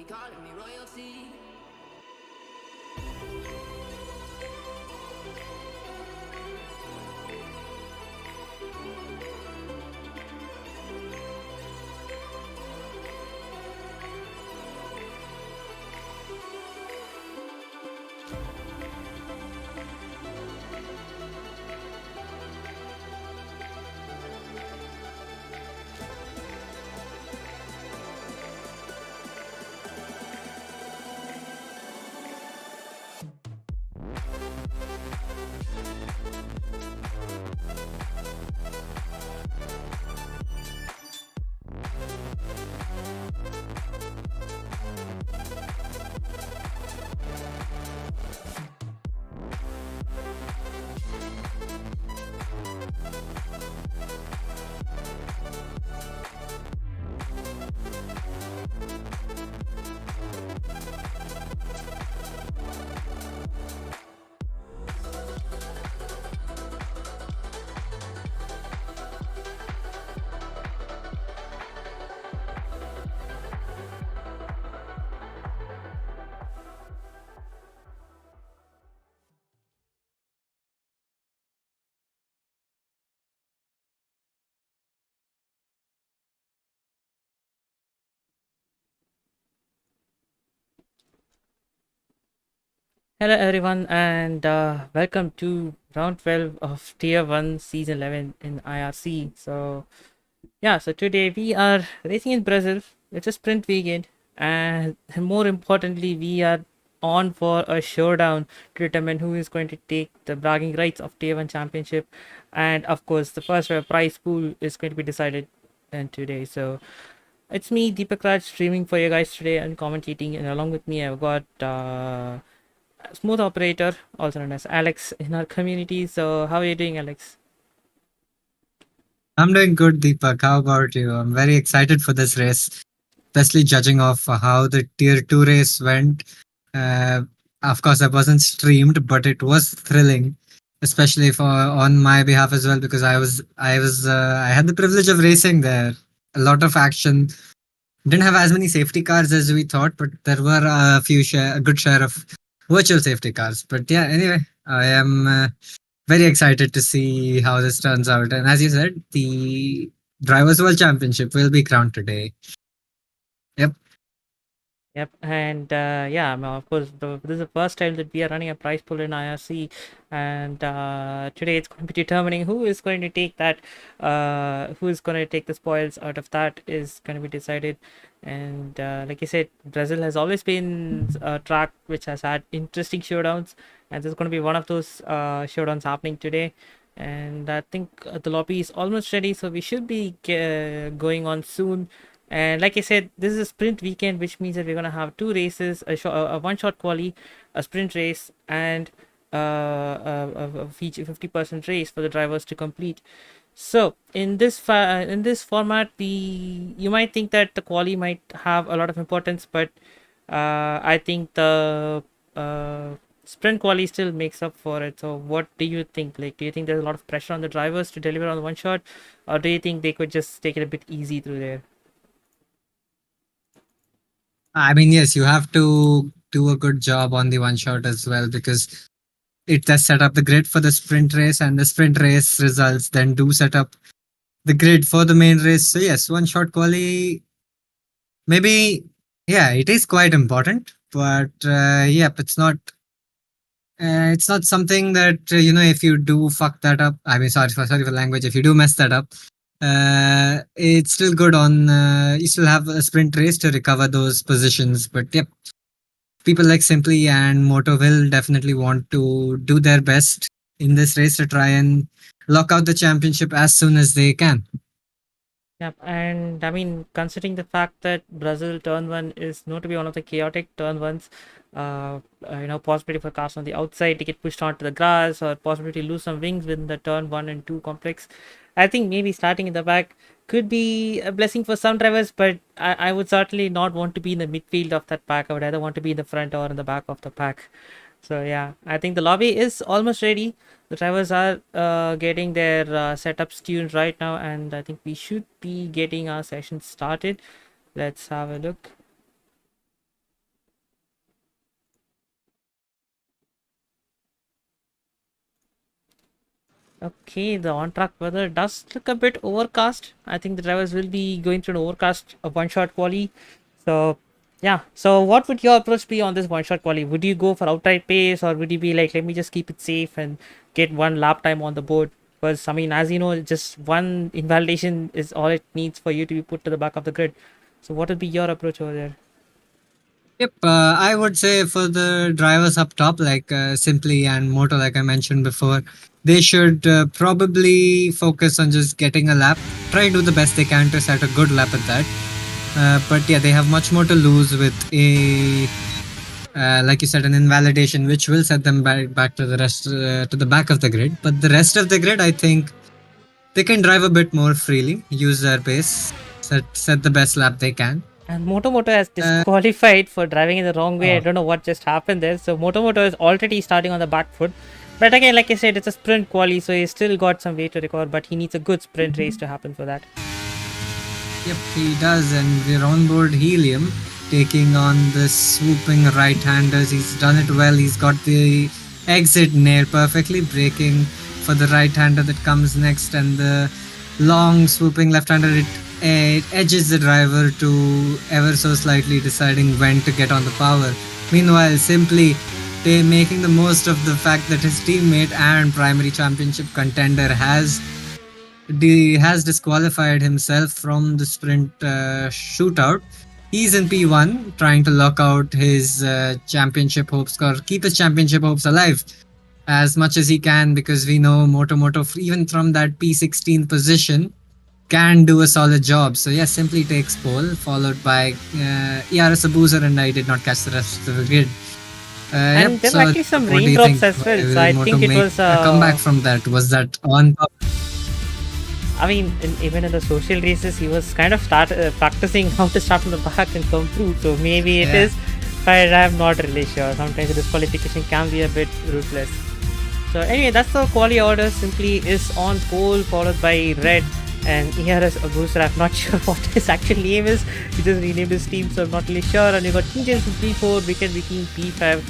calling me royalty. Hello everyone and welcome to round 12 of Tier 1 Season 11 in IRC. So today we are racing in Brazil It's a sprint weekend, and more importantly, we are on for a showdown to determine who is going to take the bragging rights of Tier 1 Championship. And of course, the first prize pool is going to be decided today. So it's me, deepakraj, streaming for you guys today and commentating. And along with me, I've got Smooth Operator, also known as Alex, in our community. So, how are you doing, Alex? I'm doing good, Deepak. How about you? I'm very excited for this race, especially judging off how the Tier 2 race went. Uh, of course, I wasn't streamed, but it was thrilling, especially for on my behalf as well, because I had the privilege of racing there. A lot of action. Didn't have as many safety cars as we thought, but there were a good share of virtual safety cars. But yeah, anyway, I am very excited to see how this turns out. And as you said, the Drivers' World Championship will be crowned today. Yep. Yep, and yeah, I mean, of course, this is the first time that we are running a prize pool in IRC, and today it's going to be determining who is going to take that, who is going to take the spoils out of that is going to be decided. And like I said, Brazil has always been a track which has had interesting showdowns, and there's going to be one of those showdowns happening today. And I think the lobby is almost ready, so we should be going on soon. And like I said, this is a sprint weekend, which means that we're gonna have two races: a one-shot quali, a sprint race, and a 50% race for the drivers to complete. So in this format, you might think that the quali might have a lot of importance, but I think the sprint quali still makes up for it. So what do you think? Like, do you think there's a lot of pressure on the drivers to deliver on the one shot, or do you think they could just take it a bit easy through there? I mean, yes, you have to do a good job on the one shot as well, because it does set up the grid for the sprint race, and the sprint race results then do set up the grid for the main race. So yes, one shot quali, maybe, yeah, it is quite important, but yep, it's not something that if you do fuck that up. I mean, sorry for language. If you do mess that up, it's still good on. You still have a sprint race to recover those positions. But yep, people like Simply and Moto will definitely want to do their best in this race to try and lock out the championship as soon as they can. Yep, and I mean, considering the fact that Brazil turn one is known to be one of the chaotic turn ones, possibility for cars on the outside to get pushed onto the grass, or possibility to lose some wings within the turn 1 and 2 complex. I think maybe starting in the back could be a blessing for some drivers, but I would certainly not want to be in the midfield of that pack. I would either want to be in the front or in the back of the pack. So yeah, I think the lobby is almost ready. The drivers are getting their setups tuned right now, and I think we should be getting our session started. Let's have a look. Okay, the on-track weather does look a bit overcast. I think the drivers will be going through an overcast, a one-shot quali. So yeah, so what would your approach be on this one-shot quali? Would you go for outright pace, or would you be like, let me just keep it safe and get one lap time on the board? Because I mean, as you know, just one invalidation is all it needs for you to be put to the back of the grid. So what would be your approach over there? Yep, I would say for the drivers up top, like Simply and Moto, like I mentioned before, they should probably focus on just getting a lap. Try to do the best they can to set a good lap at that. But yeah, they have much more to lose with like you said, an invalidation, which will set them back to the rest to the back of the grid. But the rest of the grid, I think they can drive a bit more freely, use their pace, set the best lap they can. And Moto has disqualified for driving in the wrong way. I don't know what just happened there. So Moto is already starting on the back foot. But again, like I said, it's a sprint quali, so he's still got some way to recover, but he needs a good sprint race to happen for that. Yep, he does, and we're on board Helium, taking on the swooping right-handers. He's done it well. He's got the exit nailed perfectly, braking for the right-hander that comes next, and the long swooping left-hander, it edges the driver to ever so slightly deciding when to get on the power. Meanwhile, Simply making the most of the fact that his teammate and primary championship contender has has disqualified himself from the sprint shootout. He's in P1 trying to lock out his championship hopes or keep his championship hopes alive as much as he can, because we know Moto even from that P16 position can do a solid job. So yes, simply takes pole, followed by ERS Abuser, and I did not catch the rest of the grid. And Yep. there So were actually some what do you think? raindrops as well. So Will I Moto think it make was a comeback from that? Was that on? I mean, even in the social races, he was kind of practicing how to start from the back and come through. So maybe it Yeah. is, but I'm not really sure. Sometimes the disqualification can be a bit ruthless. So anyway, that's the quality order. Simply is on pole, followed by Red and ERS Abuser. I'm not sure what his actual name is. He just renamed his team, so I'm not really sure. And you got King James in P4, Wicked Viking P5,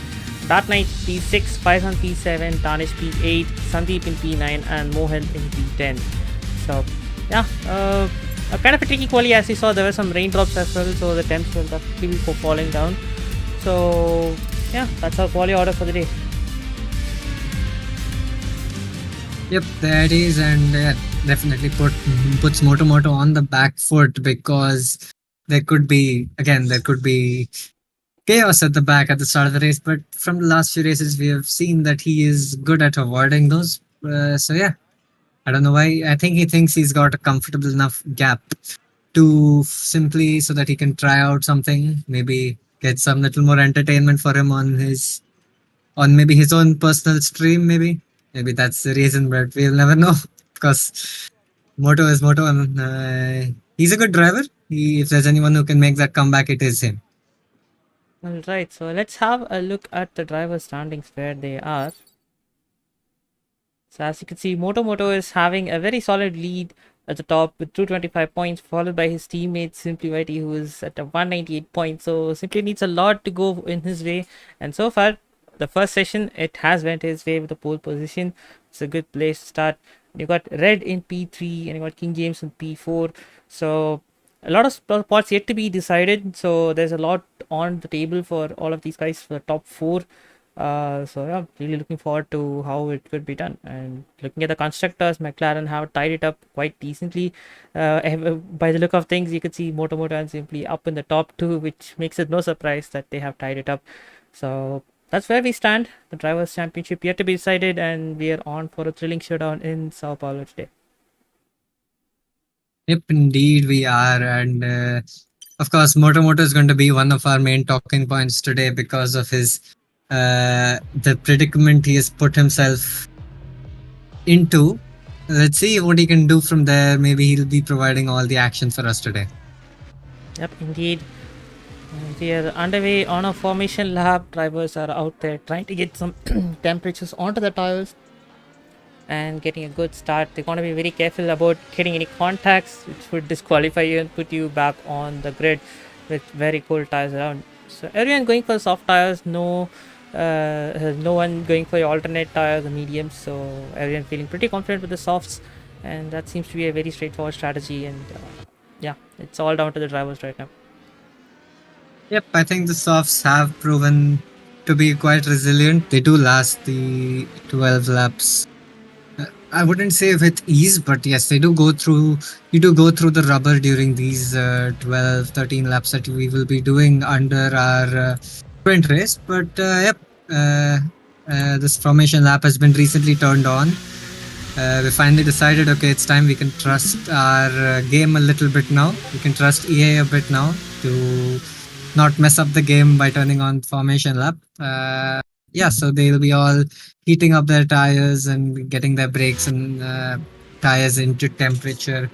Dark Knight P6, Faizan P7, Danish P8, Sandeep in P9, and Mohan in P10. So yeah, a kind of a tricky quali. As you saw, there were some raindrops as well, so the temps will definitely be falling down. So yeah, that's our quali order for the day. Yep, that is, and definitely puts Moto on the back foot, because there could be chaos at the back at the start of the race. But from the last few races, we have seen that he is good at avoiding those. So yeah, I don't know why. I think he thinks he's got a comfortable enough gap to simply so that he can try out something, maybe get some little more entertainment for him on maybe his own personal stream. Maybe that's the reason, but we'll never know because Moto is Moto, and he's a good driver. If there's anyone who can make that comeback, it is him. Alright, so let's have a look at the driver standings where they are. So as you can see, Moto is having a very solid lead at the top with 225 points, followed by his teammate SimplyYT, who is at a 198 points. So Simply needs a lot to go in his way, and so far the first session it has went his way with the pole position. It's a good place to start. You got Red in P3 and you got King James in P4. So a lot of spots yet to be decided. So there's a lot on the table for all of these guys for the top 4. So yeah, really looking forward to how it could be done. And looking at the constructors, McLaren have tied it up quite decently. By the look of things, you could see Moto and Simply up in the top 2, which makes it no surprise that they have tied it up. So that's where we stand. The Drivers' Championship yet to be decided, and we are on for a thrilling showdown in Sao Paulo today. Yep, indeed we are, and of course, Moto is going to be one of our main talking points today because of his the predicament he has put himself into. Let's see what he can do from there. Maybe he'll be providing all the action for us today. Yep, indeed. We are underway on a formation lap. Drivers are out there trying to get some temperatures onto the tires and getting a good start. They're going to be very careful about getting any contacts, which would disqualify you and put you back on the grid with very cold tires around. So everyone going for soft tires, no one going for your alternate tires, the mediums. So everyone feeling pretty confident with the softs, and that seems to be a very straightforward strategy. And yeah, it's all down to the drivers right now. Yep, I think the softs have proven to be quite resilient. They do last the 12 laps. I wouldn't say with ease, but yes, they do go through. You do go through the rubber during these 12, 13 laps that we will be doing under our sprint race. But yep, this formation lap has been recently turned on. We finally decided, okay, it's time we can trust our game a little bit now. We can trust EA a bit now to not mess up the game by turning on formation lap. Yeah, so they'll be all heating up their tires and getting their brakes and tires into temperature,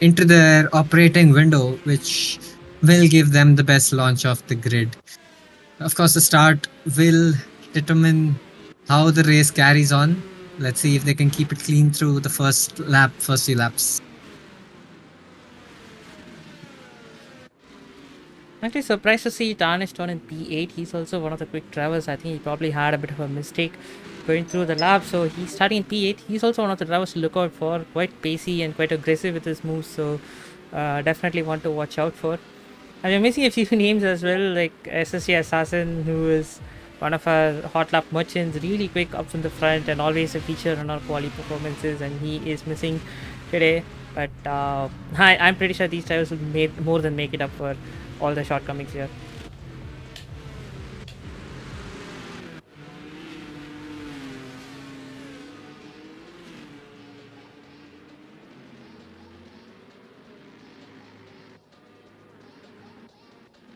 into their operating window, which will give them the best launch off the grid. Of course, the start will determine how the race carries on. Let's see if they can keep it clean through the first few laps. Actually surprised to see Tarnished on in P8. He's also one of the quick drivers. I think he probably had a bit of a mistake going through the lap. So he's starting in P8. He's also one of the drivers to look out for. Quite pacey and quite aggressive with his moves. So definitely want to watch out for. And we're missing a few names as well, like SSC Assassin, who is one of our hot lap merchants, really quick up from the front and always a feature on our quali performances, and he is missing today. But I'm pretty sure these drivers will more than make it up for all the shortcomings here.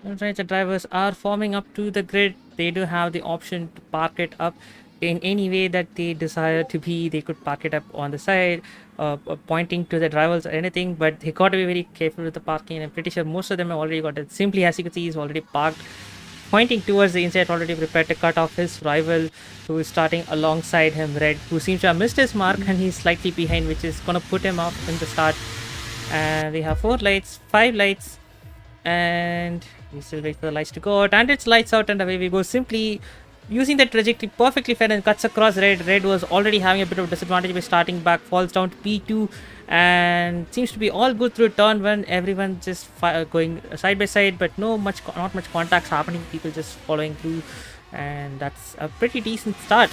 Alright, the drivers are forming up to the grid. They do have the option to park it up in any way that they desire to be. They could park it up on the side, pointing to the drivers or anything, but they got to be very careful with the parking. I'm pretty sure most of them have already got it. Simply, as you can see, he's already parked, pointing towards the inside, already prepared to cut off his rival who is starting alongside him, Red, who seems to have missed his mark and he's slightly behind, which is going to put him off in the start. And we have 4 lights, 5 lights, and we still wait for the lights to go out, and it's lights out and away we go. Simply using the trajectory perfectly fair and cuts across Red. Red was already having a bit of disadvantage by starting back, falls down to P2, and seems to be all good through turn 1. Everyone just going side by side, but not much contacts happening, people just following through, and that's a pretty decent start.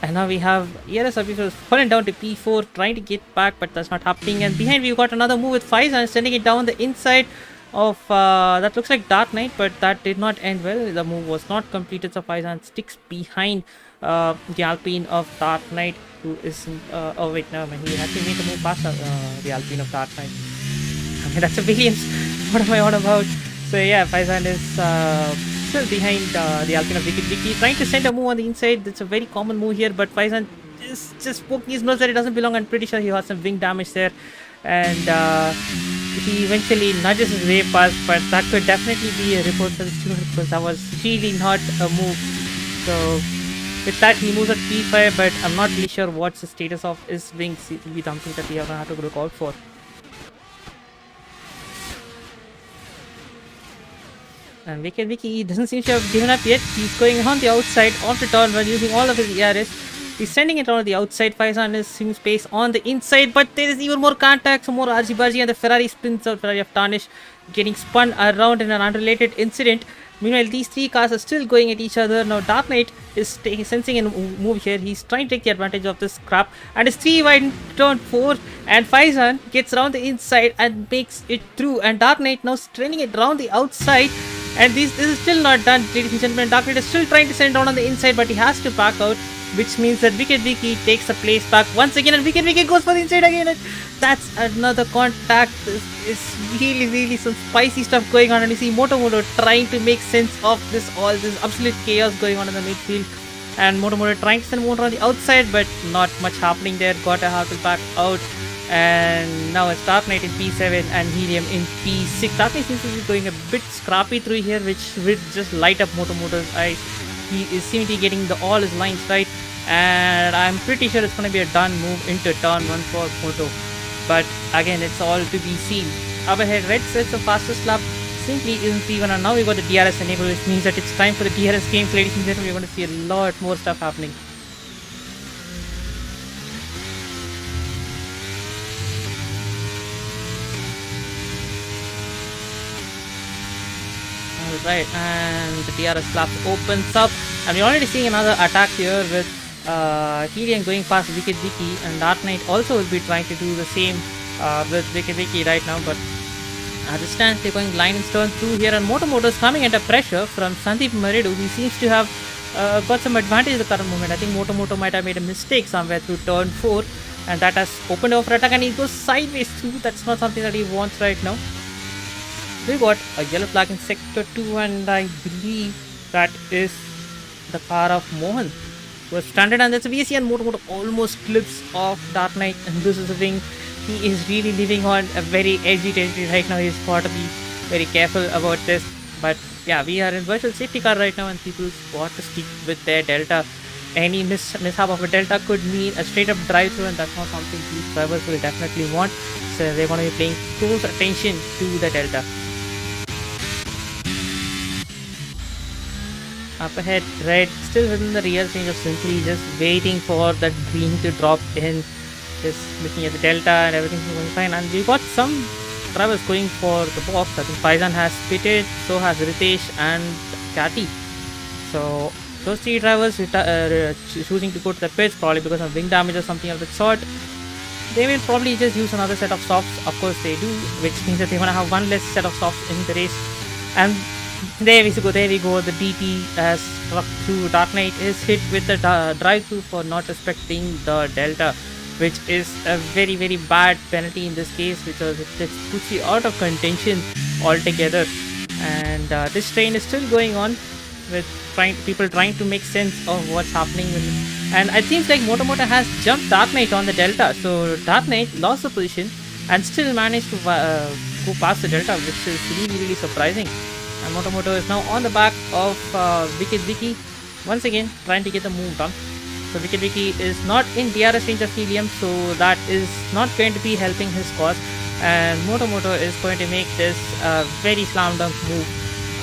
And now we have ERS officials falling down to P4, trying to get back, but that's not happening. And behind we've got another move with Faizan sending it down the inside of that looks like Dark Knight, but that did not end well. The move was not completed, so Faizan sticks behind the Alpine of Dark Knight, who is oh wait, no man, he actually made the move past the Alpine of Dark Knight. I mean, that's a billions. What am I on about? So yeah, Faizan is still behind the Alpine of Vicky, trying to send a move on the inside. That's a very common move here, but Faizan is just poking his nose that it doesn't belong. I'm pretty sure he has some wing damage there, and he eventually nudges his way past, but that could definitely be a report for the student because that was really not a move. So with that, he moves at P5, but I'm not really sure what's the status of his wings. It will be something that we are going to have to look out for. And Vicky doesn't seem to have given up yet. He's going on the outside of the turn while using all of his ERS. He's sending it on the outside. Faizan is seeing space on the inside, but there is even more contact, some more argy-bargy, and the Ferrari spins out. Ferrari of Tarnish getting spun around in an unrelated incident. Meanwhile, these 3 cars are still going at each other. Now Dark Knight is sensing a move here. He's trying to take the advantage of this crap, and it's 3 wide in turn 4, and Faizan gets around the inside and makes it through, and Dark Knight now training it around the outside. And this is still not done, ladies and gentlemen. Dark Knight is still trying to send down on the inside, but he has to back out, which means that Wicked Vicky takes the place back once again, and Wicked Vicky goes for the inside again, and that's another contact. It's really some spicy stuff going on, and you see Moto trying to make sense of all this absolute chaos going on in the midfield, and Moto trying to send Moto on the outside, but not much happening there. Gotta have to back out. And now it's Dark Knight in P7 and Helium in P6. Dark Knight seems to be going a bit scrappy through here, which will just light up Moto's eyes. He is seemingly getting all his lines right, and I'm pretty sure it's going to be a done move into turn 1 for Moto. But again, it's all to be seen. Up ahead, Red sets the fastest lap. Simply isn't P1, and now we got the DRS enabled, which means that it's time for the DRS games, ladies and gentlemen. We're going to see a lot more stuff happening. Right, and the DRS lap opens up, and we're already seeing another attack here with Helium going past Wicked Vicky, and Dark Knight also will be trying to do the same with Wicked Vicky right now, but at this stance they're going line and stern through here, and Moto is coming under pressure from Sandeep Maridu, who seems to have got some advantage at the current moment. I think Moto might have made a mistake somewhere through turn 4, and that has opened over attack, and he goes sideways through. That's not something that he wants right now. We got a yellow flag in sector 2, and I believe that is the car of Mohan who was stranded, and that's a VSC, and Moto almost clips off Dark Knight, and this is the thing. He is really living on a very edgy territory right now. He's got to be very careful about this. But yeah, we are in virtual safety car right now, and people got to stick with their delta. Any mishap of a delta could mean a straight up drive through, and that's not something these drivers will definitely want. So they're going to be paying close attention to the delta. Up ahead, Red still within the real range of Simply, just waiting for that green to drop in, just looking at the delta, and everything's going fine. And we've got some drivers going for the box. I think Faizan has pitted, so has Ritesh and Kati. So those 3 drivers choosing to go to the pits, probably because of wing damage or something of that sort, they will probably just use another set of softs. Of course they do, which means that they're gonna have one less set of softs in the race. And there we go. The DT has struck through. Dark Knight is hit with the drive through for not respecting the delta, which is a very, very bad penalty in this case, because it puts you out of contention altogether. And this train is still going on with people trying to make sense of what's happening with it. And it seems like Motomoto has jumped Dark Knight on the delta, so Dark Knight lost the position and still managed to go past the delta, which is really, really surprising. And Motomoto is now on the back of Wicked Vicky, once again trying to get the move done. So Wicked Vicky is not in DRS range of helium, so that is not going to be helping his cause. And Motomoto is going to make this very slam dunk move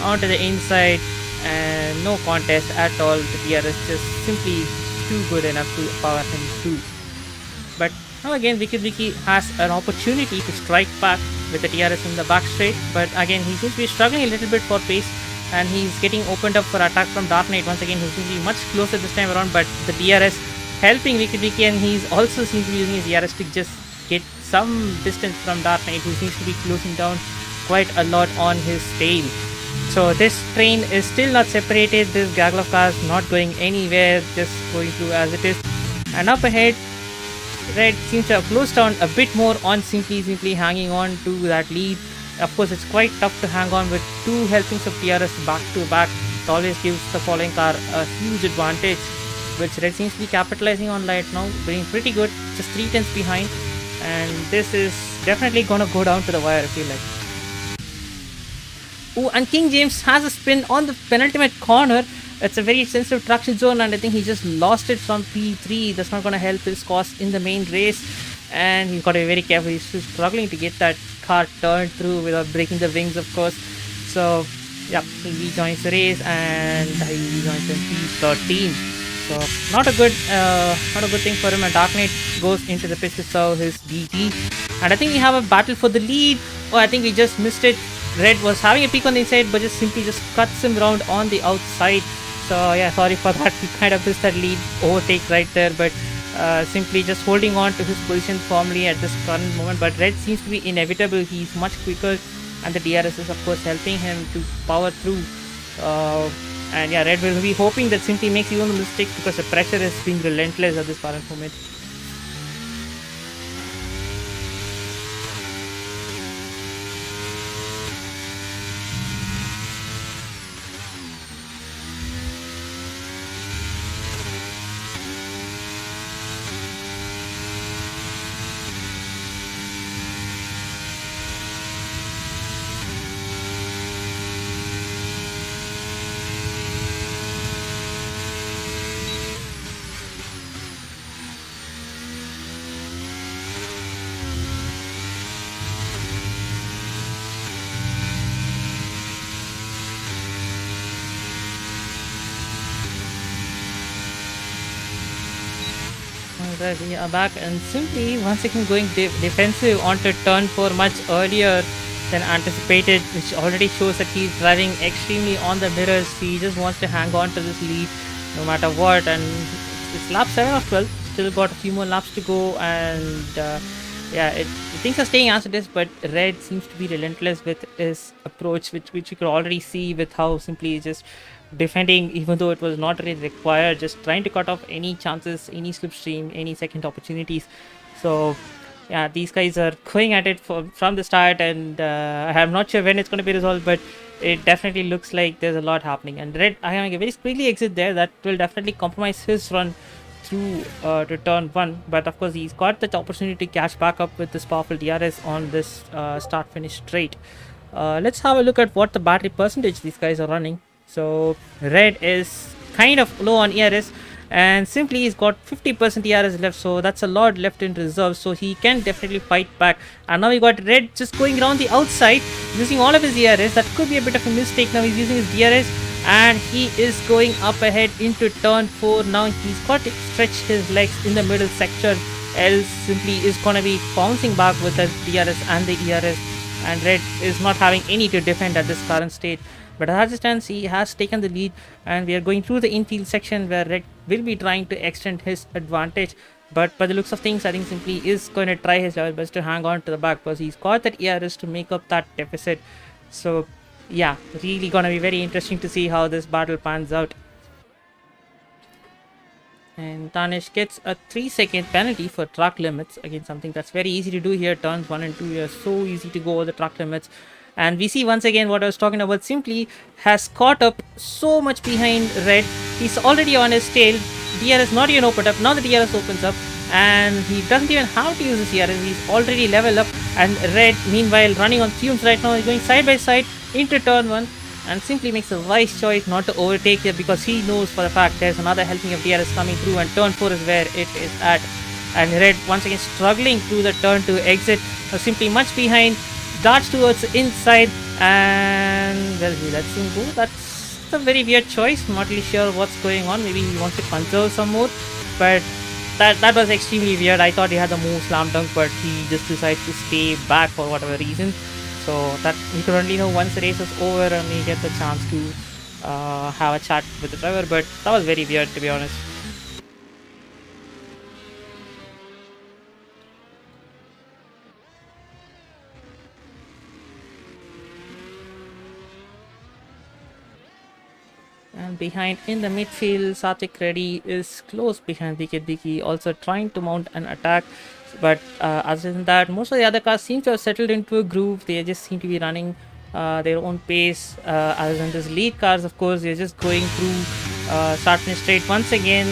onto the inside, and no contest at all. The DRS just simply too good enough to power him through. But now again, Wicked Vicky has an opportunity to strike back with the DRS in the back straight, but again he seems to be struggling a little bit for pace, and he's getting opened up for attack from Dark Knight. Once again, he seems to be much closer this time around, but the DRS helping Wicked Vicky, and he's also seems to be using his DRS to just get some distance from Dark Knight, who seems to be closing down quite a lot on his tail. So this train is still not separated. This gaggle of cars not going anywhere, just going through as it is. And up ahead, Red seems to have closed down a bit more on simply hanging on to that lead. Of course, it's quite tough to hang on with 2 helpings of DRS back to back. It always gives the following car a huge advantage, which Red seems to be capitalizing on right now, being pretty good, just 3 tenths behind. And this is definitely gonna go down to the wire, I feel like. Oh, and King James has a spin on the penultimate corner. It's a very sensitive traction zone, and I think he just lost it from P3. That's not going to help his cause in the main race, and he's got to be very careful. He's still struggling to get that car turned through without breaking the wings, of course. So yeah, he rejoins the race, and he rejoins in P13. So not a good thing for him. And Dark Knight goes into the pits to serve his DT, and I think we have a battle for the lead. Oh, I think we just missed it. Red was having a peek on the inside, but just cuts him round on the outside. So yeah, sorry for that. We kind of missed that lead overtake right there, but simply just holding on to his position firmly at this current moment. But Red seems to be inevitable. He's much quicker, and the DRS is of course helping him to power through. And yeah, Red will be hoping that simply makes even a mistake, because the pressure is being relentless at this current moment. Alright, we are back, and simply once again going defensive onto turn 4 much earlier than anticipated, which already shows that he's driving extremely on the mirrors. He just wants to hang on to this lead no matter what, and it's lap 7 of 12, still got a few more laps to go, and yeah, things are staying as it is, but Red seems to be relentless with his approach, which you could already see with how simply he's just defending, even though it was not really required, just trying to cut off any chances, any slipstream, any second opportunities. So yeah, these guys are going at it from the start, and I'm not sure when it's going to be resolved, but it definitely looks like there's a lot happening. And Red having a very squiggly exit there, that will definitely compromise his run through to turn 1, but of course he's got the opportunity to catch back up with this powerful DRS on this start finish straight. Let's have a look at what the battery percentage these guys are running. So Red is kind of low on ERS, and simply he's got 50% ERS left, so that's a lot left in reserve, so he can definitely fight back. And now we got Red just going around the outside using all of his ERS. That could be a bit of a mistake. Now he's using his DRS, and he is going up ahead into turn 4. Now he's got to stretch his legs in the middle section, else simply is gonna be bouncing back with the DRS and the ERS, and Red is not having any to defend at this current state. But as it stands, he has taken the lead, and we are going through the infield section where Red will be trying to extend his advantage. But by the looks of things, I think Simply is going to try his level best to hang on to the back, because he's got that ERS to make up that deficit. So yeah, really gonna be very interesting to see how this battle pans out. And Tanish gets a 3-second penalty for track limits. Again, something that's very easy to do here. Turns 1 and 2 are so easy to go over the track limits. And we see once again what I was talking about. Simply has caught up so much behind Red. He's already on his tail. DRS not even opened up. Now the DRS opens up, and he doesn't even have to use his DRS. He's already leveled up. And Red, meanwhile, running on fumes right now. He's going side by side into turn 1. And Simply makes a wise choice not to overtake here, because he knows for the fact there's another helping of DRS coming through, and turn 4 is where it is at. And Red once again struggling through the turn to exit. Simply much behind, darts towards the inside, and well, he lets him go. That's a very weird choice. I'm not really sure what's going on. Maybe he wants to conserve some more, but that was extremely weird. I thought he had the move slam dunk, but he just decides to stay back for whatever reason. So that he could only know once the race is over and he gets a chance to have a chat with the driver. But that was very weird, to be honest. And behind in the midfield, Satvik Reddy is close behind Diki, also trying to mount an attack. But other than that, most of the other cars seem to have settled into a groove. They just seem to be running their own pace. Other than this lead cars, of course, they're just going through start finish straight once again.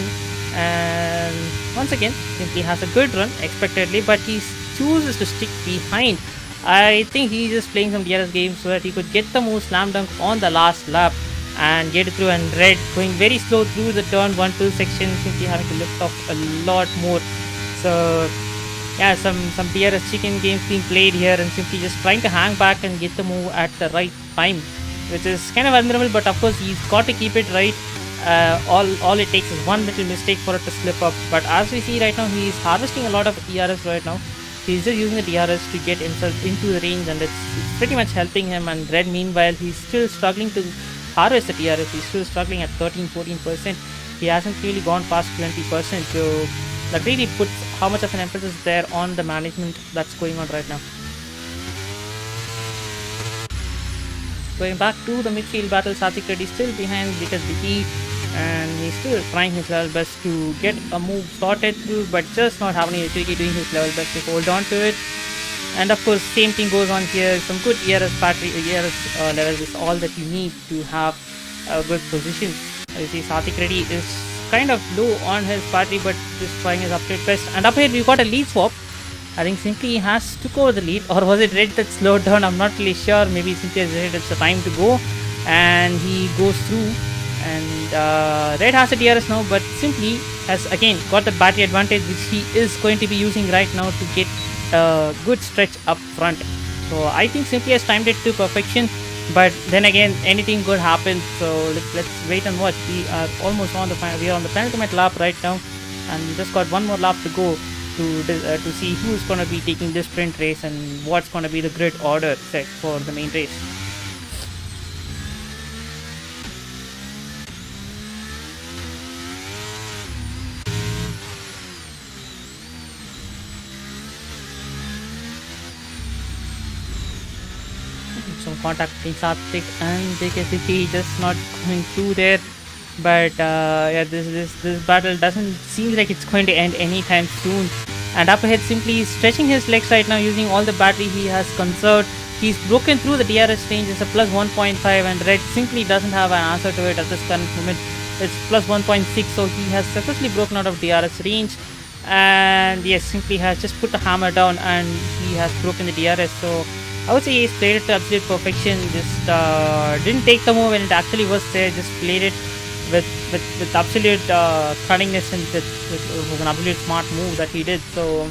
And once again, Simply has a good run, expectedly, but he chooses to stick behind. I think he's just playing some DRS games so that he could get the move slam dunk on the last lap and get it through. And Red going very slow through the turn 1-2 section, Simply having to lift off a lot more. So yeah, some DRS chicken games being played here, and Simply just trying to hang back and get the move at the right time, which is kind of admirable. But of course, he's got to keep it right. All it takes is one little mistake for it to slip up. But as we see right now, he's harvesting a lot of ERS right now. He's just using the DRS to get himself into the range, and it's pretty much helping him. And Red, meanwhile, he's still struggling to harvest the DRS. He's still struggling at 13-14%. He hasn't really gone past 20%. So that really puts how much of an emphasis there on the management that's going on right now. Going back to the midfield battle, Satvik Reddy still behind Diki, and he's still trying his level best to get a move sorted through, but just not having utility, doing his level best to hold on to it. And of course, same thing goes on here. Some good ERS battery, ERS levels is all that you need to have a good position. You see, Satvik Reddy is kind of low on his battery, but just trying his absolute best. And up here, we've got a lead swap. I think Simply has took over the lead, or was it Red that slowed down? I'm not really sure. Maybe Simply has said it's the time to go, and he goes through. And Red has a DRS now, but Simply has again got the battery advantage, which he is going to be using right now to get a good stretch up front. So I think Simply has timed it to perfection, but then again, anything could happen. So let's wait and watch. We are almost on the final. We are on the penultimate lap right now, and we just got one more lap to go to see who's going to be taking this sprint race and what's going to be the grid order set for the main race. Some contact between Satvik and JKCP, just not going through there. But yeah, this battle doesn't seem like it's going to end anytime soon. And up ahead, Simply stretching his legs right now, using all the battery he has conserved. He's broken through the DRS range. It's a plus 1.5, and Red simply doesn't have an answer to it at this current moment. It's plus 1.6, so he has successfully broken out of DRS range. And yes, Simply has just put the hammer down, and he has broken the DRS. So I would say he's played it to absolute perfection. Just didn't take the move when it actually was there. Just played it with absolute cunningness, and it was an absolute smart move that he did. So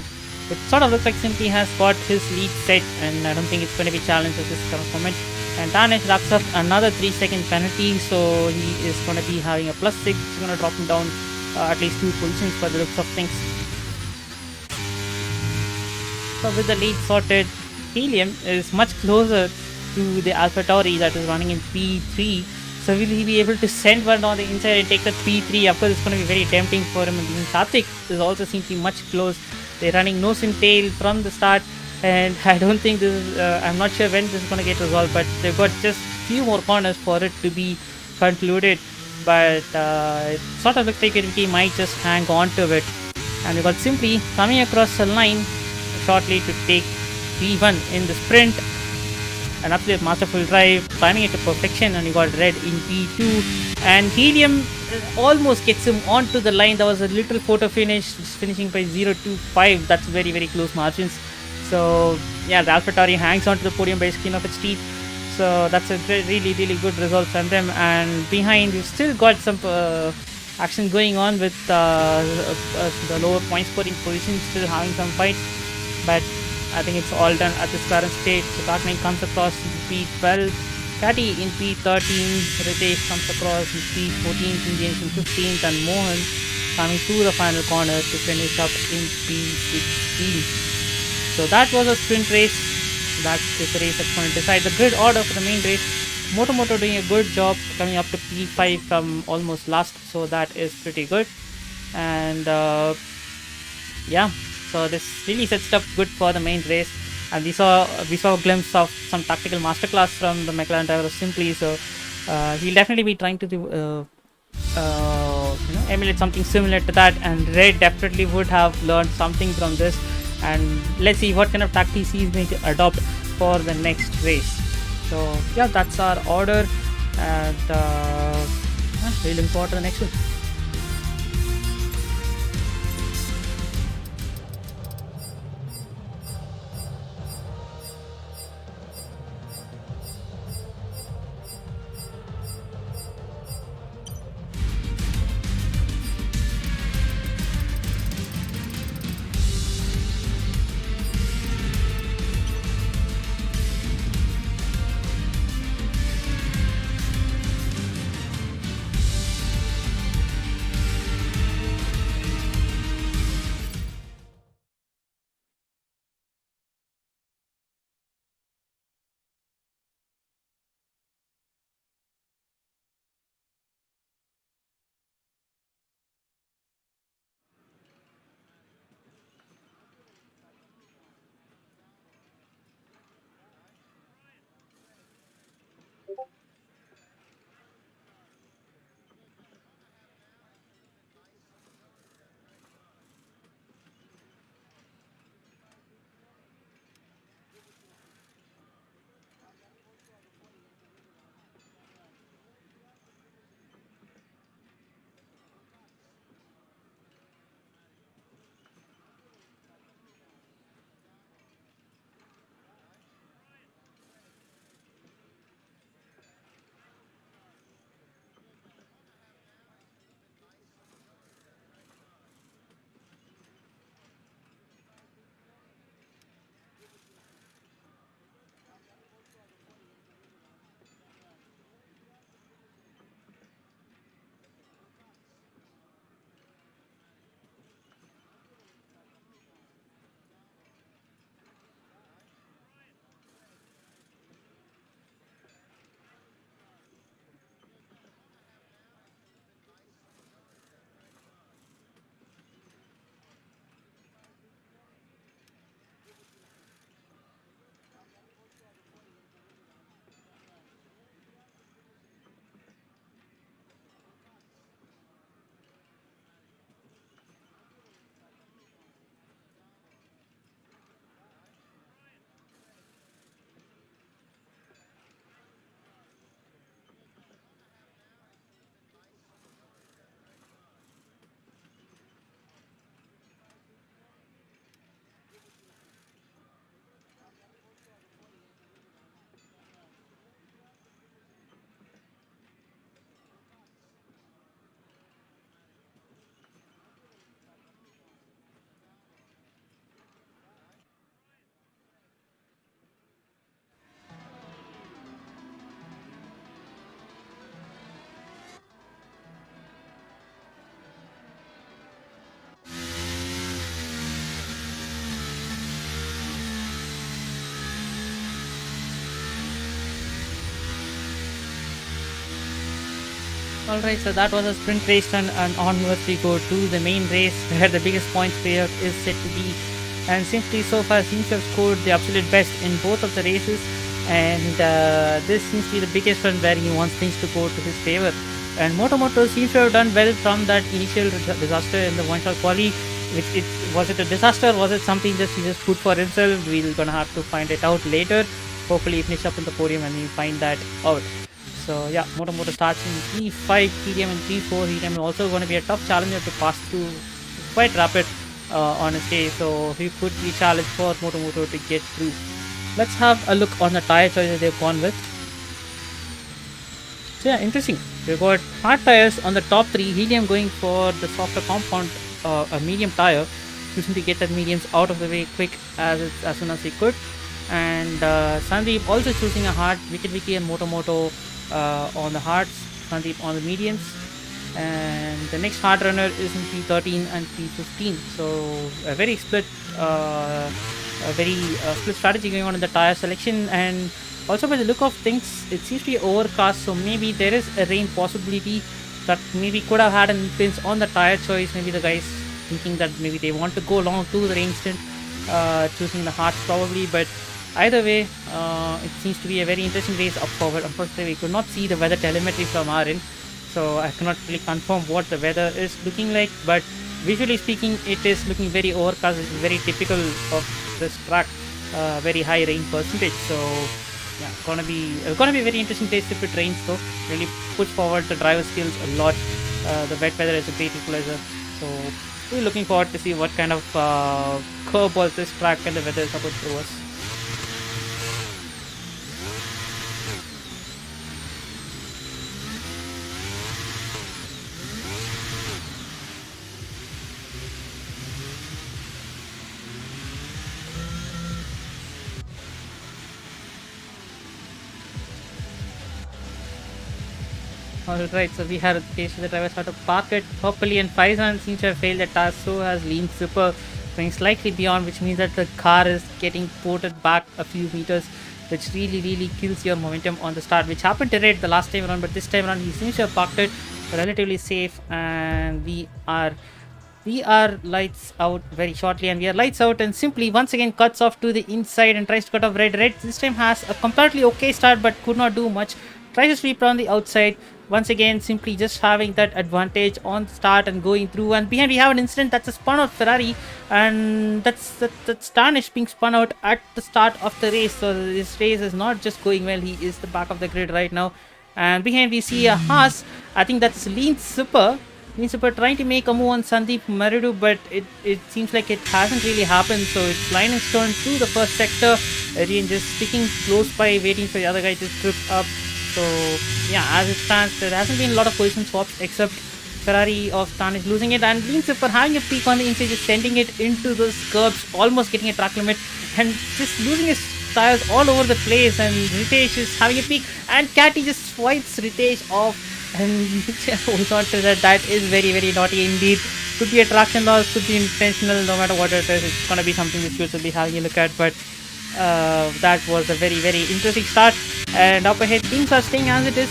it sort of looks like Simply has got his lead set, and I don't think it's going to be challenged at this current moment. And Tanish racks up another 3-second penalty, so he is going to be having a plus 6. He's going to drop him down at least 2 positions by the looks of things. So with the lead sorted, Helium is much closer to the AlphaTauri that is running in P3. So will he be able to send one on the inside and take the P3? Of course, it's going to be very tempting for him. And Satvik is also seems to be much close. They're running nose and tail from the start, and I don't think this is, I'm not sure when this is going to get resolved, but they've got just few more corners for it to be concluded. But it sort of looks like he might just hang on to it. And we got Simply coming across the line shortly to take P1 in the sprint. An absolute masterful drive, timing it to perfection, and he got red in P2. And Helium almost gets him onto the line. There was a little photo finish, finishing by 0.25. That's very, very close margins. So yeah, the AlphaTauri hangs on to the podium by skin of its teeth. So that's a really, really good result from them. And behind, we've still got some action going on with the lower point scoring position, still having some fights. But I think it's all done at this current stage. So Dark Knight comes across in P12, Catty in P13, Ritesh comes across in P14, King James in 15th, and Mohan coming through the final corner to finish up in P16. So that was a sprint race. That is the race that's going to decide the grid order for the main race. Moto doing a good job coming up to P5 from almost last, so that is pretty good. And yeah, so this really sets it up good for the main race. And we saw a glimpse of some tactical masterclass from the McLaren driver of Simply. So he'll definitely be trying to emulate something similar to that. And Red definitely would have learned something from this. And let's see what kind of tactics he's going to adopt for the next race. So yeah, that's our order, and we're looking forward to the next one. Alright, so that was a sprint race, and onwards we go to the main race where the biggest points payout is set to be. And Simply so far seems to have scored the absolute best in both of the races, and this seems to be the biggest one where he wants things to go to his favor. And Moto seems to have done well from that initial disaster in the one-shot quali. Was it a disaster? Was it something just he just put for himself? We're gonna have to find it out later. Hopefully finish up in the podium and we find that out. So yeah, Moto starts in P5, Podium in P4. Helium is also going to be a tough challenger to pass through, quite rapid on his day. So he could be challenged for Moto to get through. Let's have a look on the tire choices they've gone with. So yeah, interesting. We've got hard tires on the top 3. Helium going for the softer compound, a medium tire, choosing to get that mediums out of the way quick as soon as he could. And Sandeep also choosing a hard, Vicky and Moto on the hards, Sandeep on the mediums. And the next hard runner is in P13 and P15. So a very split strategy going on in the tire selection. And also by the look of things, it seems to be overcast, so maybe there is a rain possibility that maybe could have had an influence on the tire choice. Maybe the guys thinking that maybe they want to go along to the rain stint, choosing the hards probably. But either way, it seems to be a very interesting race up forward. Unfortunately, we could not see the weather telemetry from our end, so I cannot really confirm what the weather is looking like. But visually speaking, it is looking very overcast. It's very typical of this track, very high rain percentage. So yeah, gonna be a very interesting race if it rains though. Really push forward the driver skills a lot. The wet weather is a great equalizer. So we're looking forward to see what kind of curveballs this track and the weather is about to throw us. Alright, so we had a case where the drivers had to park it properly, and Faizan seems to have failed the task. So has Lean Super going slightly beyond, which means that the car is getting ported back a few meters, which really kills your momentum on the start, which happened to Red the last time around, but this time around he seems to have parked it relatively safe. And we are lights out very shortly, and we are lights out, and Simply once again cuts off to the inside and tries to cut off Red. Red this time has a completely okay start but could not do much, tries to sweep around the outside. Once again, Simply just having that advantage on start and going through. And behind we have an incident. That's a spun out Ferrari, and that's Tarnish being spun out at the start of the race. So this race is not just going well. He is the back of the grid right now. And behind we see a Haas. I think that's Lean Super trying to make a move on Sandeep Maridu, but it seems like it hasn't really happened. So it's line and stone through the first sector. Arian just sticking close by, waiting for the other guy to trip up. So yeah, as it stands, there hasn't been a lot of position swaps except Ferrari of Tarnish losing it, and Lean Super having a peak on the inside, just sending it into those curbs, almost getting a track limit, and just losing his tires all over the place. And Ritesh is having a peak, and Catty just swipes Ritesh off, and holds on to that. That is very naughty indeed. Could be a traction loss, could be intentional. No matter what it is, it's gonna be something which we should be having a look at. But that was a very interesting start, and up ahead things are staying as it is,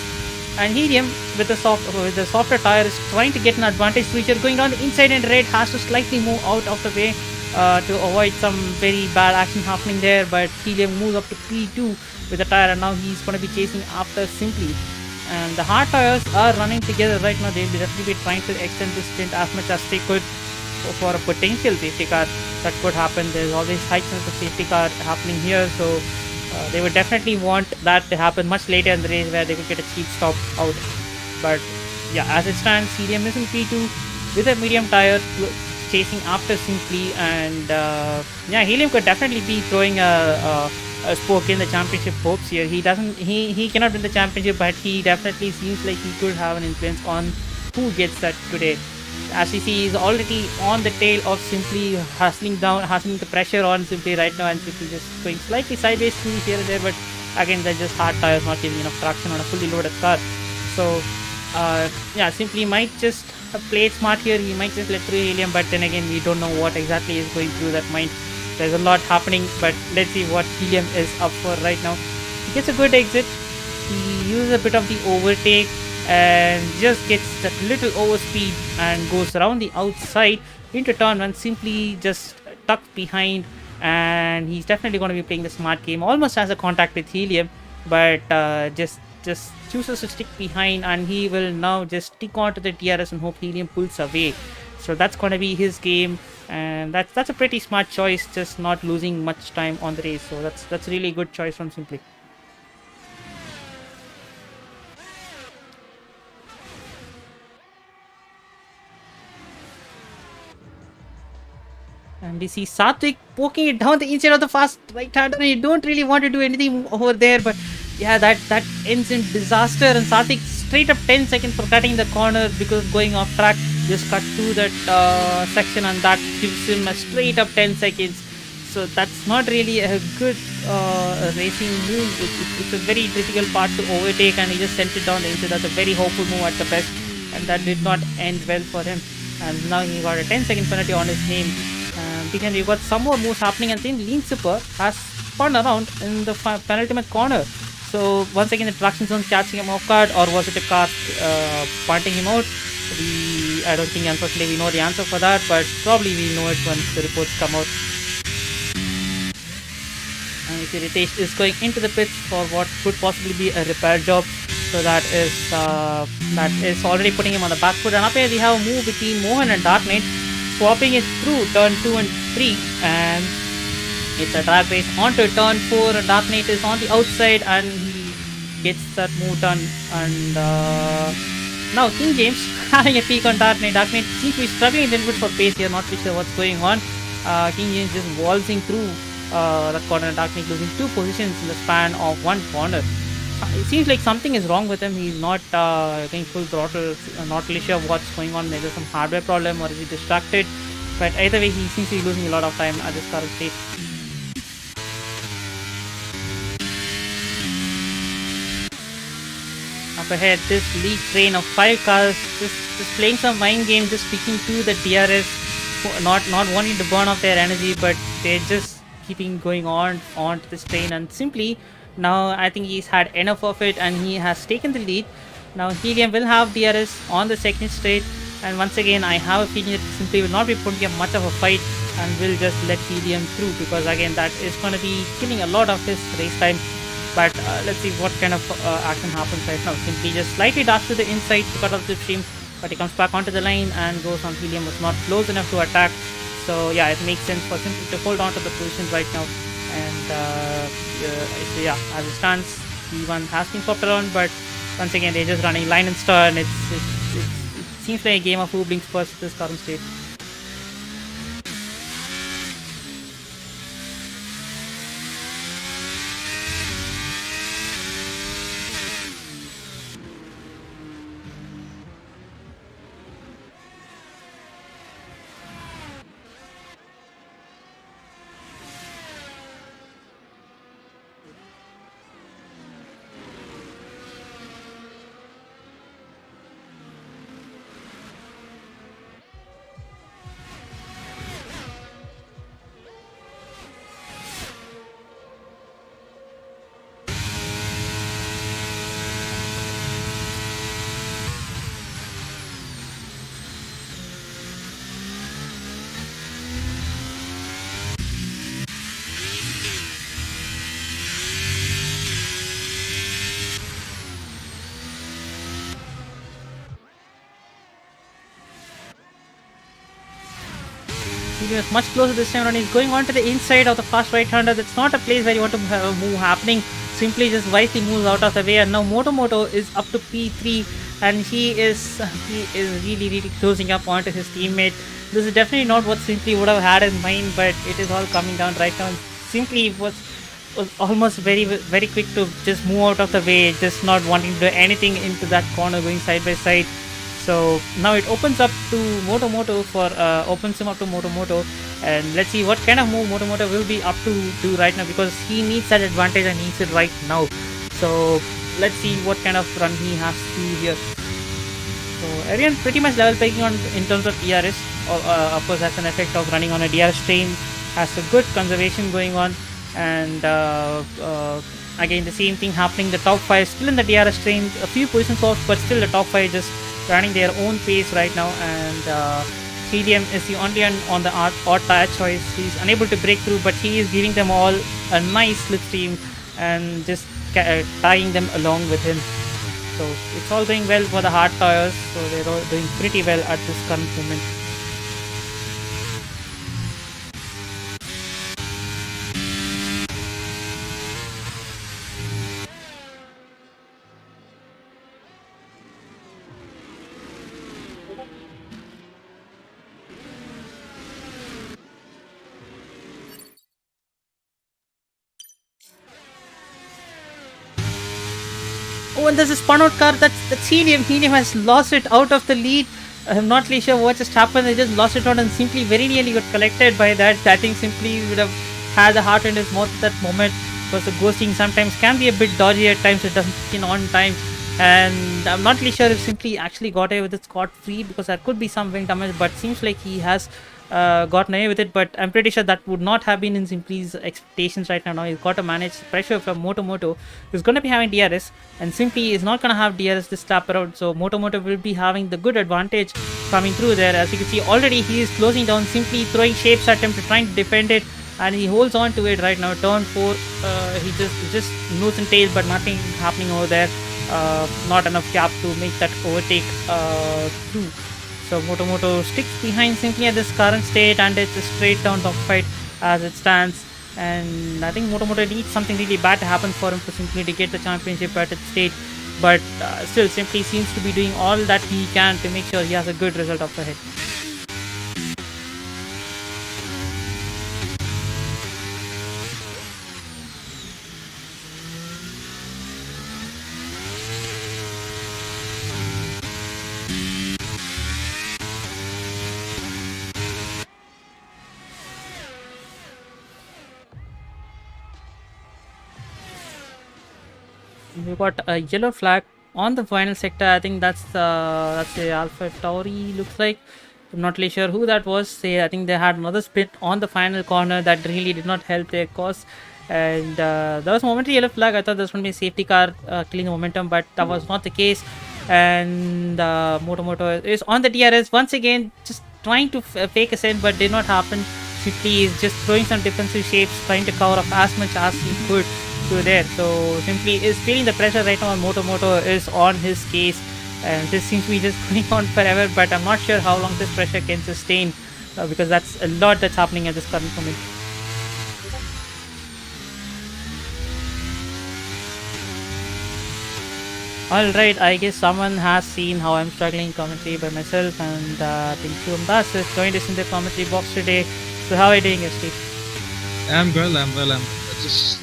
and Helium with the softer tire is trying to get an advantage switcher going down the inside, and Red has to slightly move out of the way to avoid some very bad action happening there. But Helium moves up to P2 with the tire, and now he's going to be chasing after Simply. And the hard tires are running together right now. They'll definitely be trying to extend this stint as much as they could for a potential safety car that could happen. There's always high chance of safety car happening here, so they would definitely want that to happen much later in the race where they could get a cheap stop out. But yeah, as it stands, Helium is in P2 with a medium tire chasing after Simply, and yeah, Helium could definitely be throwing a spoke in the championship hopes here. He cannot win the championship, but he definitely seems like he could have an influence on who gets that today. As we see, he's already on the tail of Simply, hustling the pressure on Simply right now, and Simply just going slightly sideways through here and there, but again, they're just hard tires, not giving enough traction on a fully loaded car. So yeah, Simply might just have played smart here. He might just let through Helium, but then again, we don't know what exactly is going through that mind. There's a lot happening, but let's see what Helium is up for right now. He gets a good exit. He uses a bit of the overtake, and just gets that little overspeed and goes around the outside into turn one, simply just tucked behind, and he's definitely going to be playing the smart game, almost has a contact with Helium, but just chooses to stick behind, and he will now just stick onto the DRS and hope Helium pulls away. So that's going to be his game, and that's a pretty smart choice, just not losing much time on the race. So that's really a good choice from Simply. And we see Satvik poking it down the inside of the fast right hander, and you don't really want to do anything over there, but yeah, that ends in disaster, and Satvik straight up 10 seconds for cutting the corner because going off track, just cut through that section, and that gives him a straight up 10 seconds. So that's not really a good racing move. It's a very difficult part to overtake, and he just sent it down the inside. That's a very hopeful move at the best, and that did not end well for him. And now he got a 10-second penalty on his name. Because you've got some more moves happening, and then Lean Super has spun around in the penultimate corner. So once again, the traction zone catching him off guard, or was it a car pointing him out? I don't think, unfortunately, we know the answer for that, but probably we'll know it once the reports come out. And you see Ritesh is going into the pits for what could possibly be a repair job. So that is already putting him on the back foot. And up here we have a move between Mohan and Dark Knight, swapping it through turn 2 and 3, and it's a drag race onto turn 4, and Dark Knight is on the outside, and he gets that move done. And now King James having a peek on Dark Knight. Dark Knight seems to be struggling a little bit for pace here, not sure what's going on. King James just waltzing through that corner, Dark Knight losing 2 positions in the span of 1 corner. It seems like something is wrong with him. He's not going full throttle. Not really sure what's going on. Maybe some hardware problem, or is he distracted? But either way, he seems to be losing a lot of time at this current state. Up ahead, this lead train of 5 cars just playing some mind game, just sticking to the DRS, not wanting to burn off their energy, but they're just keeping going on to this train. And Simply, now I think he's had enough of it, and he has taken the lead. Now Helium will have DRS on the second straight, and once again I have a feeling that Simply will not be putting up much of a fight and will just let Helium through, because again that is going to be killing a lot of his race time. But let's see what kind of action happens right now. Simply just slightly dashes to the inside to cut off the stream, but he comes back onto the line and goes on. Helium was not close enough to attack. So yeah, it makes sense for Simply to hold on to the position right now. And so yeah, as it stands, T1 has been swapped around, but once again they're just running line and stern. It seems like a game of who blinks first at this current state. He was much closer this time around. He's going on to the inside of the fast right-hander. That's not a place where you want to have a move happening. Simply just wisely moves out of the way, and now Moto is up to P3, and he is really closing up onto his teammate. This is definitely not what Simply would have had in mind, but it is all coming down right now. Simply was almost very quick to just move out of the way, just not wanting to do anything into that corner, going side by side. So now it opens up to opens him up to Moto, and let's see what kind of move Moto will be up to do right now, because he needs that advantage and needs it right now. So let's see what kind of run he has to here. So everyone pretty much level pegging on in terms of ERS, of course that's an effect of running on a DRS train, has a good conservation going on, and again the same thing happening. The top 5 still in the DRS train, a few positions off, but still the top 5 just running their own pace right now. And Podium is the only one on the odd tire choice. He's unable to break through, but he is giving them all a nice slipstream and just tying them along with him. So it's all going well for the hard tires. So they're all doing pretty well at this current moment. Oh, and there's a spun out car. That's Helium. Helium has lost it out of the lead. I'm not really sure what just happened. They just lost it out and Simply very nearly got collected by that. I think Simply would have had the heart in his mouth at that moment, because the ghosting sometimes can be a bit dodgy at times. It doesn't kick in on time. And I'm not really sure if Simply actually got away with it scot free, because there could be some wing damage, but seems like he has gotten away with it. But I'm pretty sure that would not have been in Simply's expectations right now. Now he's got to manage pressure from Moto. He's going to be having DRS, and Simply is not going to have DRS this lap around. So Moto will be having the good advantage coming through there. As you can see, already he is closing down. Simply throwing shapes at him to try and defend it, and he holds on to it right now. Turn 4, he just nose and tail, but nothing happening over there. Not enough gap to make that overtake through. So Moto sticks behind Simply at this current state, and it's a straight down dogfight as it stands. And I think Moto needs something really bad to happen for him for Simply to get the championship at its state. But still, Simply seems to be doing all that he can to make sure he has a good result up ahead. We got a yellow flag on the final sector. I think that's the Alpha Tauri looks like. I'm not really sure who that was. I think they had another split on the final corner that really did not help their cause. And there was a momentary yellow flag. I thought there was going to be a safety car killing the momentum, but that was not the case. And Moto is on the DRS once again, just trying to fake a send, but did not happen. Simply is just throwing some defensive shapes, trying to cover up as much as he could through there. So Simply is feeling the pressure right now, and Moto is on his case, and this seems to be just going on forever. But I'm not sure how long this pressure can sustain, because that's a lot that's happening at this current moment. Alright, I guess someone has seen how I'm struggling commentary by myself, and I think Tumbas has joined us in the commentary box today. So how are you doing, SD? I'm well. I'm just